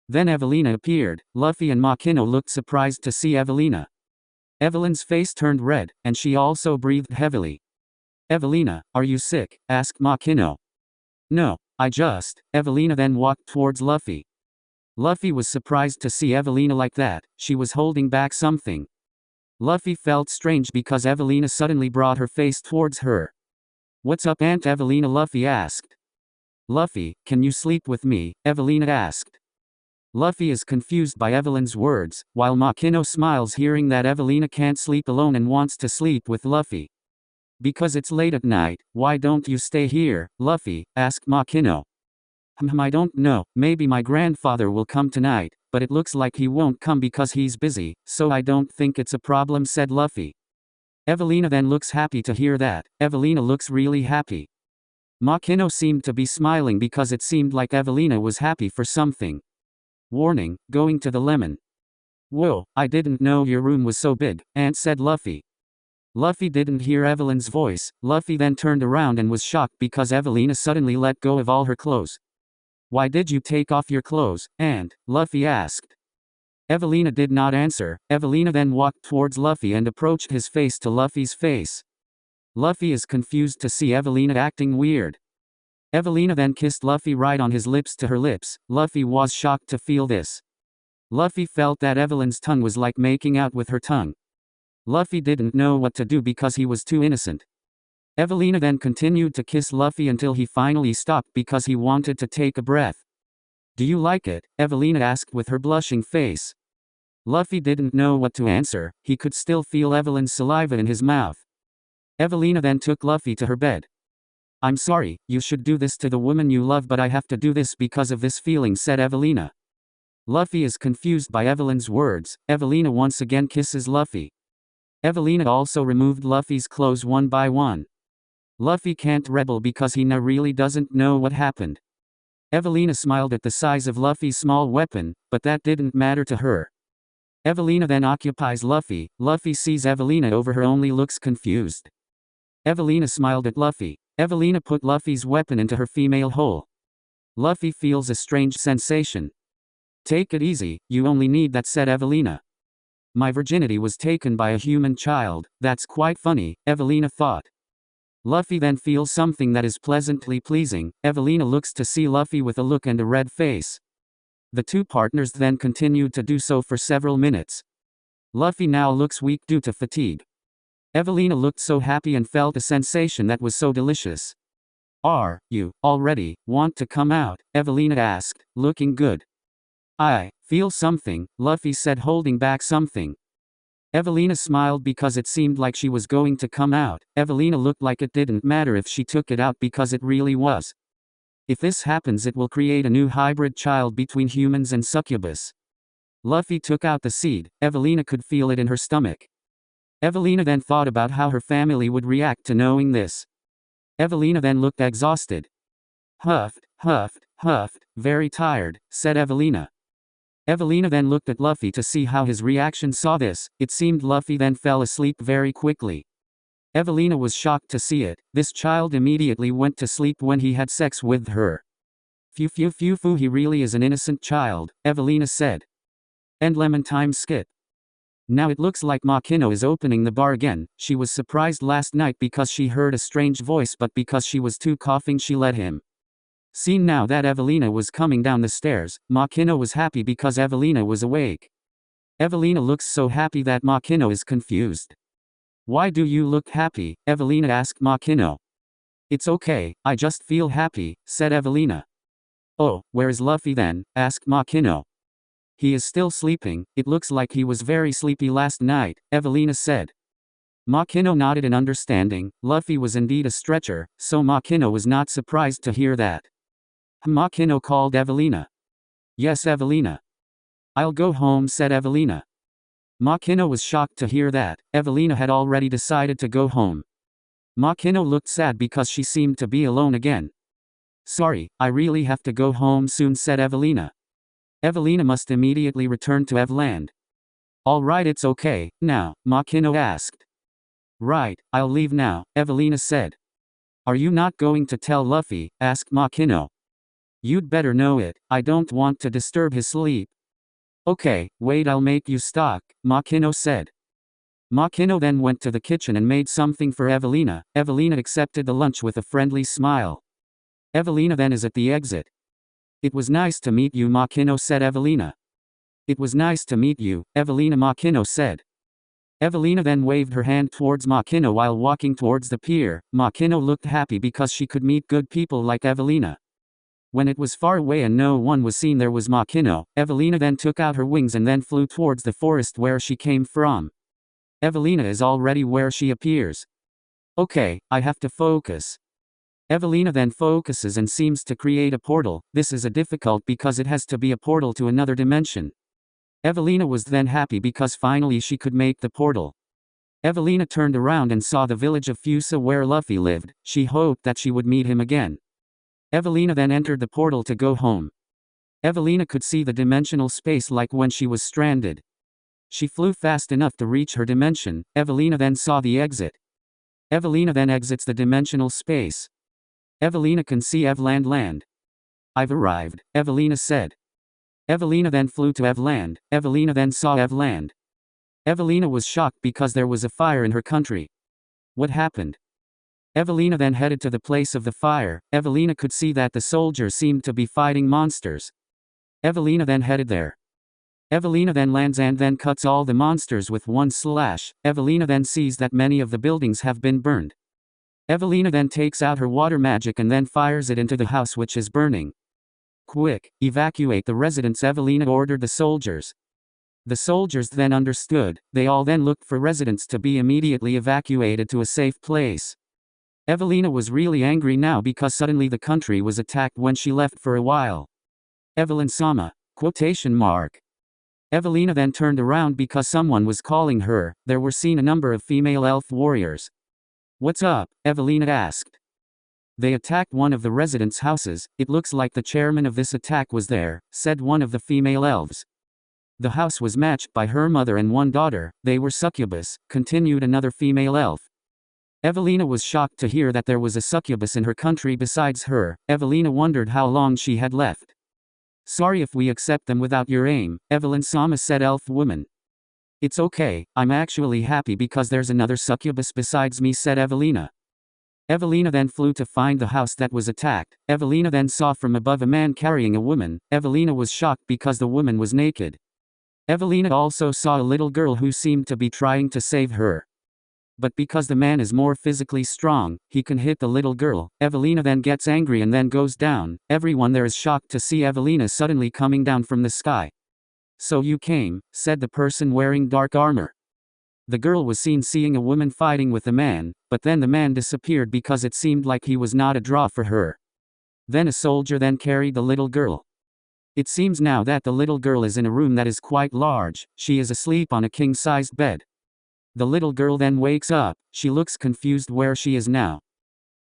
Then Evelina appeared. Luffy and Makino looked surprised to see Evelina. Evelyn's face turned red, and she also breathed heavily. "Evelina, are you sick?" asked Makino. "No, I just..." Evelina then walked towards Luffy. Luffy was surprised to see Evelina like that. She was holding back something. Luffy felt strange because Evelina suddenly brought her face towards her. "What's up, Aunt Evelina?" Luffy asked. "Luffy, can you sleep with me?" Evelina asked. Luffy is confused by Evelyn's words, while Makino smiles hearing that Evelina can't sleep alone and wants to sleep with Luffy. "Because it's late at night, why don't you stay here, Luffy?" asked Makino. I don't know, maybe my grandfather will come tonight, but it looks like he won't come because he's busy, so I don't think it's a problem," said Luffy. Evelina then looks happy to hear that. Evelina looks really happy. Makino seemed to be smiling because it seemed like Evelina was happy for something. "Warning, going to the lemon." "Whoa, I didn't know your room was so big," Aunt said Luffy. Luffy didn't hear Evelyn's voice. Luffy then turned around and was shocked because Evelina suddenly let go of all her clothes. "Why did you take off your clothes, Aunt?" Luffy asked. Evelina did not answer. Evelina then walked towards Luffy and approached his face to Luffy's face. Luffy is confused to see Evelina acting weird. Evelina then kissed Luffy right on his lips to her lips. Luffy was shocked to feel this. Luffy felt that Evelyn's tongue was like making out with her tongue. Luffy didn't know what to do because he was too innocent. Evelina then continued to kiss Luffy until he finally stopped because he wanted to take a breath. "Do you like it?" Evelina asked with her blushing face. Luffy didn't know what to answer. He could still feel Evelyn's saliva in his mouth. Evelina then took Luffy to her bed. "I'm sorry, you should do this to the woman you love, but I have to do this because of this feeling," said Evelina. Luffy is confused by Evelyn's words. Evelina once again kisses Luffy. Evelina also removed Luffy's clothes one by one. Luffy can't rebel because he now really doesn't know what happened. Evelina smiled at the size of Luffy's small weapon, but that didn't matter to her. Evelina then occupies Luffy. Luffy sees Evelina over her only looks confused. Evelina smiled at Luffy. Evelina put Luffy's weapon into her female hole. Luffy feels a strange sensation. "Take it easy, you only need that," said Evelina. "My virginity was taken by a human child, that's quite funny," Evelina thought. Luffy then feels something that is pleasantly pleasing. Evelina looks to see Luffy with a look and a red face. The two partners then continued to do so for several minutes. Luffy now looks weak due to fatigue. Evelina looked so happy and felt a sensation that was so delicious. "Are you already want to come out?" Evelina asked, looking good. "I feel something," Luffy said, holding back something. Evelina smiled because it seemed like she was going to come out. Evelina looked like it didn't matter if she took it out because it really was. If this happens, it will create a new hybrid child between humans and succubus. Luffy took out the seed. Evelina could feel it in her stomach. Evelina then thought about how her family would react to knowing this. Evelina then looked exhausted. Huffed, very tired," said Evelina. Evelina then looked at Luffy to see how his reaction saw this. It seemed Luffy then fell asleep very quickly. Evelina was shocked to see it. This child immediately went to sleep when he had sex with her. Phew, he really is an innocent child," Evelina said. End lemon time skip. Now it looks like Makino is opening the bar again. She was surprised last night because she heard a strange voice, but because she was too coughing she let him. Seen now that Evelina was coming down the stairs, Makino was happy because Evelina was awake. Evelina looks so happy that Makino is confused. "Why do you look happy?" Evelina asked Makino. "It's okay, I just feel happy," said Evelina. "Oh, where is Luffy then?" asked Makino. "He is still sleeping, it looks like he was very sleepy last night," Evelina said. Makino nodded in understanding. Luffy was indeed a stretcher, so Makino was not surprised to hear that. Makino called Evelina. Yes, Evelina. I'll go home, said Evelina. Makino was shocked to hear that. Evelina had already decided to go home. Makino looked sad because she seemed to be alone again. Sorry, I really have to go home soon, said Evelina. Evelina must immediately return to Evland. All right, it's okay, now, Makino asked. Right, I'll leave now, Evelina said. Are you not going to tell Luffy? Asked Makino. You'd better know it, I don't want to disturb his sleep. Okay, wait, I'll make you stock, Makino said. Makino then went to the kitchen and made something for Evelina. Evelina accepted the lunch with a friendly smile. Evelina then is at the exit. It was nice to meet you, Makino said Evelina. It was nice to meet you, Evelina, Makino said. Evelina then waved her hand towards Makino while walking towards the pier. Makino looked happy because she could meet good people like Evelina. When it was far away and no one was seen, there was Makino. Evelina then took out her wings and then flew towards the forest where she came from. Evelina is already where she appears. Okay, I have to focus. Evelina then focuses and seems to create a portal. This is difficult because it has to be a portal to another dimension. Evelina was then happy because finally she could make the portal. Evelina turned around and saw the village of Fusa where Luffy lived. She hoped that she would meet him again. Evelina then entered the portal to go home. Evelina could see the dimensional space like when she was stranded. She flew fast enough to reach her dimension. Evelina then saw the exit. Evelina then exits the dimensional space. Evelina can see Evland land. I've arrived, Evelina said. Evelina then flew to Evland. Evelina then saw Evland. Evelina was shocked because there was a fire in her country. What happened? Evelina then headed to the place of the fire. Evelina could see that the soldiers seemed to be fighting monsters. Evelina then headed there. Evelina then lands and then cuts all the monsters with one slash. Evelina then sees that many of the buildings have been burned. Evelina then takes out her water magic and then fires it into the house which is burning. Quick, evacuate the residents, Evelina ordered the soldiers. The soldiers then understood. They all then looked for residents to be immediately evacuated to a safe place. Evelina was really angry now because suddenly the country was attacked when she left for a while. Evelyn-sama, quotation mark. Evelina then turned around because someone was calling her. There were seen a number of female elf warriors. What's up? Evelina asked. They attacked one of the residents' houses. It looks like the chairman of this attack was there, said one of the female elves. The house was matched by her mother and one daughter. They were succubus, continued another female elf. Evelina was shocked to hear that there was a succubus in her country besides her. Evelina wondered how long she had left. Sorry if we accept them without your aim, Evelyn-sama said elf woman. It's okay, I'm actually happy because there's another succubus besides me, said Evelina. Evelina then flew to find the house that was attacked. Evelina then saw from above a man carrying a woman. Evelina was shocked because the woman was naked. Evelina also saw a little girl who seemed to be trying to save her. But because the man is more physically strong, he can hit the little girl. Evelina then gets angry and then goes down. Everyone there is shocked to see Evelina suddenly coming down from the sky. So you came, said the person wearing dark armor. The girl was seen seeing a woman fighting with a man, but then the man disappeared because it seemed like he was not a draw for her. Then a soldier then carried the little girl. It seems now that the little girl is in a room that is quite large. She is asleep on a king-sized bed. The little girl then wakes up. She looks confused where she is now.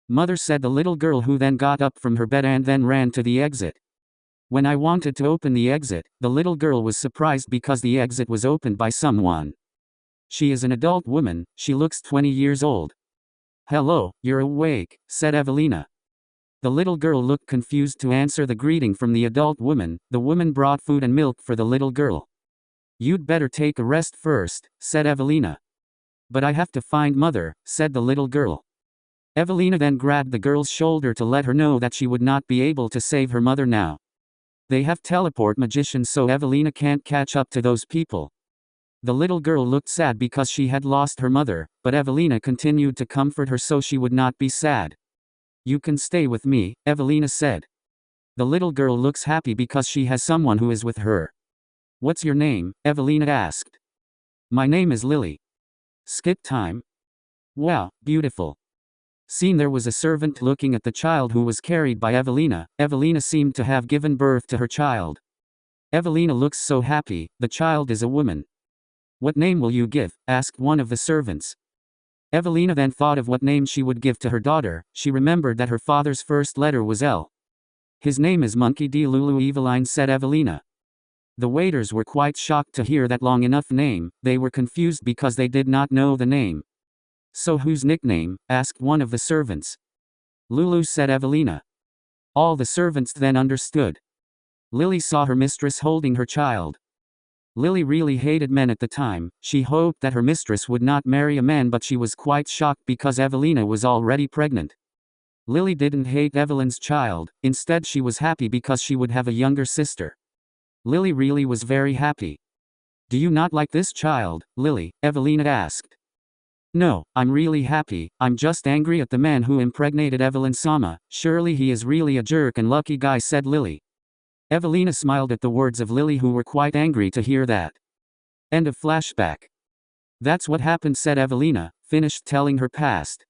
Mother, said the little girl, who then got up from her bed and then ran to the exit. When I wanted to open the exit, the little girl was surprised because the exit was opened by someone. She is an adult woman. She looks 20 years old. Hello, you're awake, said Evelina. The little girl looked confused to answer the greeting from the adult woman. The woman brought food and milk for the little girl. You'd better take a rest first, said Evelina. But I have to find mother, said the little girl. Evelina then grabbed the girl's shoulder to let her know that she would not be able to save her mother now. They have teleport magicians, so Evelina can't catch up to those people. The little girl looked sad because she had lost her mother, but Evelina continued to comfort her so she would not be sad. You can stay with me, Evelina said. The little girl looks happy because she has someone who is with her. What's your name? Evelina asked. My name is Lily. Skip time. Wow, beautiful. Scene there was a servant looking at the child who was carried by Evelina. Evelina seemed to have given birth to her child. Evelina looks so happy, the child is a woman. What name will you give? Asked one of the servants. Evelina then thought of what name she would give to her daughter. She remembered that her father's first letter was L. His name is Monkey D. Lulu Eveline, said Evelina. The waiters were quite shocked to hear that long enough name. They were confused because they did not know the name. So whose nickname? Asked one of the servants. Lulu, said Evelina. All the servants then understood. Lily saw her mistress holding her child. Lily really hated men at the time. She hoped that her mistress would not marry a man, but she was quite shocked because Evelina was already pregnant. Lily didn't hate Evelyn's child, instead she was happy because she would have a younger sister. Lily really was very happy. Do you not like this child, Lily? Evelina asked. No, I'm really happy. I'm just angry at the man who impregnated Evelyn-sama. Surely he is really a jerk and lucky guy, said Lily. Evelina smiled at the words of Lily, who were quite angry to hear that. End of flashback. That's what happened, said Evelina, finished telling her past.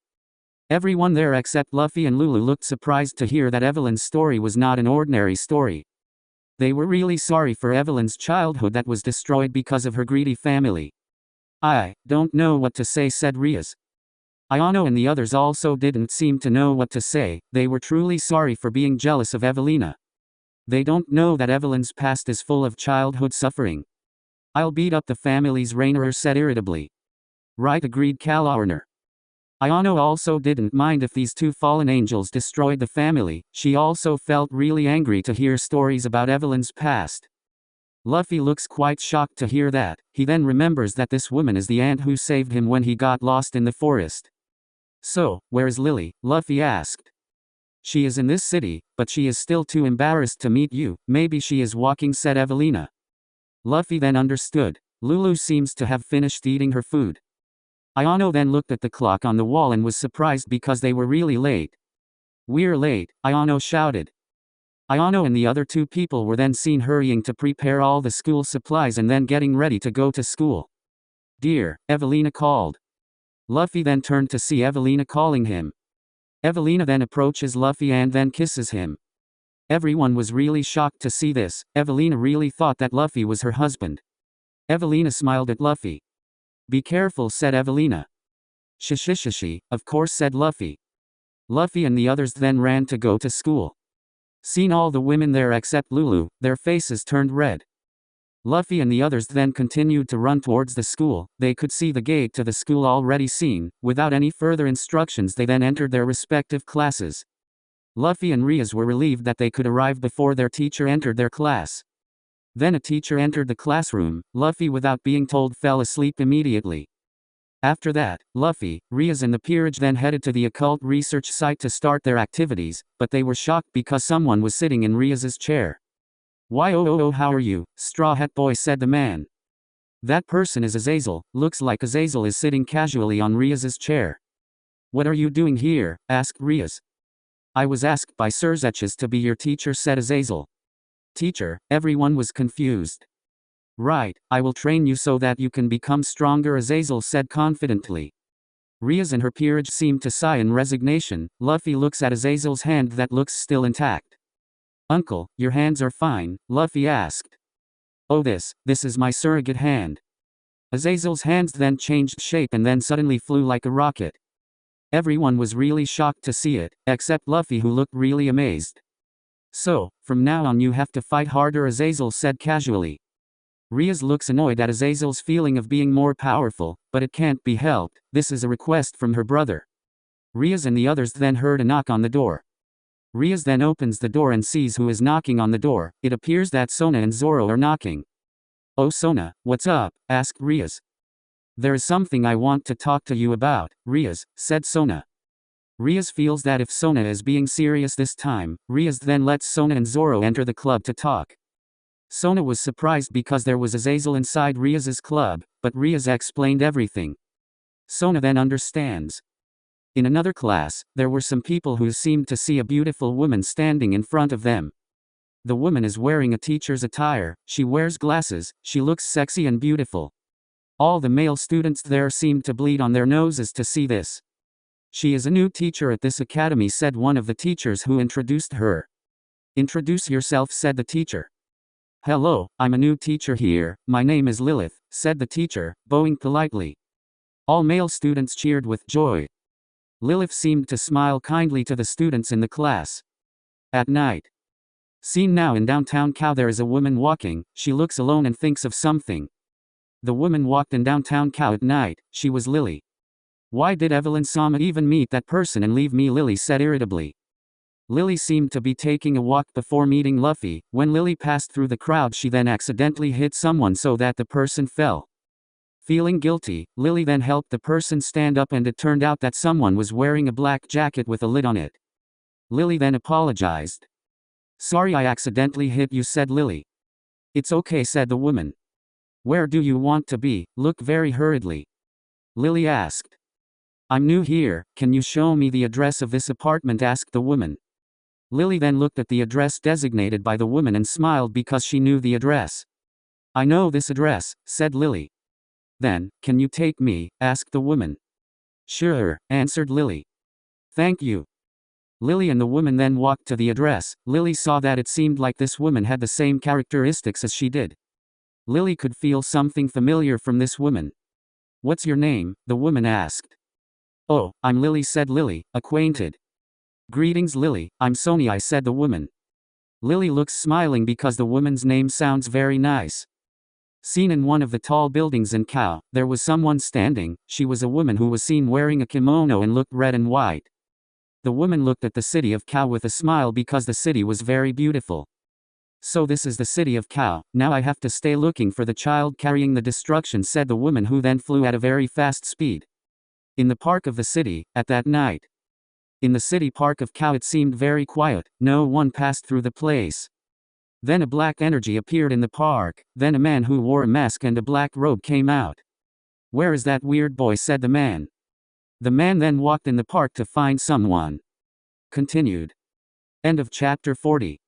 Everyone there except Luffy and Lulu looked surprised to hear that Evelyn's story was not an ordinary story. They were really sorry for Evelyn's childhood that was destroyed because of her greedy family. I don't know what to say, said Rias. Ayano and the others also didn't seem to know what to say. They were truly sorry for being jealous of Evelina. They don't know that Evelyn's past is full of childhood suffering. I'll beat up the family's Rainer said irritably. Right, agreed Kalauerner. Ayano also didn't mind if these two fallen angels destroyed the family. She also felt really angry to hear stories about Evelyn's past. Luffy looks quite shocked to hear that. He then remembers that this woman is the aunt who saved him when he got lost in the forest. So, where is Lily? Luffy asked. She is in this city, but she is still too embarrassed to meet you. Maybe she is walking, said Evelina. Luffy then understood. Lulu seems to have finished eating her food. Ayano then looked at the clock on the wall and was surprised because they were really late. We're late, Ayano shouted. Ayano and the other two people were then seen hurrying to prepare all the school supplies and then getting ready to go to school. Dear, Evelina called. Luffy then turned to see Evelina calling him. Evelina then approaches Luffy and then kisses him. Everyone was really shocked to see this. Evelina really thought that Luffy was her husband. Evelina smiled at Luffy. Be careful, said Evelina. Shishishishi, of course, said Luffy. Luffy and the others then ran to go to school. Seen all the women there except Lulu, their faces turned red. Luffy and the others then continued to run towards the school. They could see the gate to the school already seen. Without any further instructions, they then entered their respective classes. Luffy and Rias were relieved that they could arrive before their teacher entered their class. Then a teacher entered the classroom. Luffy, without being told, fell asleep immediately. After that, Luffy, Rias and the peerage then headed to the occult research site to start their activities, but they were shocked because someone was sitting in Rias's chair. Why oh, how are you, Straw Hat Boy, said the man. That person is Azazel. Looks like Azazel is sitting casually on Rias's chair. What are you doing here? Asked Rias. I was asked by Sir Zetches to be your teacher, said Azazel. Teacher? Everyone was confused. Right, I will train you so that you can become stronger, Azazel said confidently. Rias and her peerage seemed to sigh in resignation. Luffy looks at Azazel's hand that looks still intact. Uncle, your hands are fine, Luffy asked. Oh, this is my surrogate hand. Azazel's hands then changed shape and then suddenly flew like a rocket. Everyone was really shocked to see it, except Luffy, who looked really amazed. So, from now on you have to fight harder, Azazel said casually. Rias looks annoyed at Azazel's feeling of being more powerful, but it can't be helped. This is a request from her brother. Rias and the others then heard a knock on the door. Rias then opens the door and sees who is knocking on the door. It appears that Sona and Zoro are knocking. Oh Sona, what's up? Asked Rias. There is something I want to talk to you about, Rias, said Sona. Rias feels that if Sona is being serious this time. Rias then lets Sona and Zoro enter the club to talk. Sona was surprised because there was Azazel inside Rias's club, but Rias explained everything. Sona then understands. In another class, there were some people who seemed to see a beautiful woman standing in front of them. The woman is wearing a teacher's attire. She wears glasses. She looks sexy and beautiful. All the male students there seemed to bleed on their noses to see this. She is a new teacher at this academy, said one of the teachers who introduced her. Introduce yourself, said the teacher. Hello, I'm a new teacher here, my name is Lilith, said the teacher, bowing politely. All male students cheered with joy. Lilith seemed to smile kindly to the students in the class. At night. Seen now in downtown Kao, there is a woman walking, she looks alone and thinks of something. The woman walked in downtown Kao at night, she was Lily. Why did Evelyn-sama even meet that person and leave me? Lily said irritably. Lily seemed to be taking a walk before meeting Luffy. When Lily passed through the crowd, she then accidentally hit someone so that the person fell. Feeling guilty, Lily then helped the person stand up, and it turned out that someone was wearing a black jacket with a lid on it. Lily then apologized. Sorry, I accidentally hit you, said Lily. It's okay, said the woman. Where do you want to be? Look very hurriedly. Lily asked. I'm new here, can you show me the address of this apartment? Asked the woman. Lily then looked at the address designated by the woman and smiled because she knew the address. I know this address, said Lily. Then, can you take me? Asked the woman. Sure, answered Lily. Thank you. Lily and the woman then walked to the address. Lily saw that it seemed like this woman had the same characteristics as she did. Lily could feel something familiar from this woman. What's your name? The woman asked. Oh, I'm Lily, said Lily, acquainted. Greetings, Lily, I'm Sonia, said the woman. Lily looks smiling because the woman's name sounds very nice. Seen in one of the tall buildings in Kao, there was someone standing. She was a woman who was seen wearing a kimono and looked red and white. The woman looked at the city of Kao with a smile because the city was very beautiful. So this is the city of Kao, now I have to stay looking for the child carrying the destruction, said the woman, who then flew at a very fast speed. In the park of the city, at that night. In the city park of Kao, it seemed very quiet, no one passed through the place. Then a black energy appeared in the park, then a man who wore a mask and a black robe came out. Where is that weird boy? Said the man. The man then walked in the park to find someone. Continued. End of chapter 40.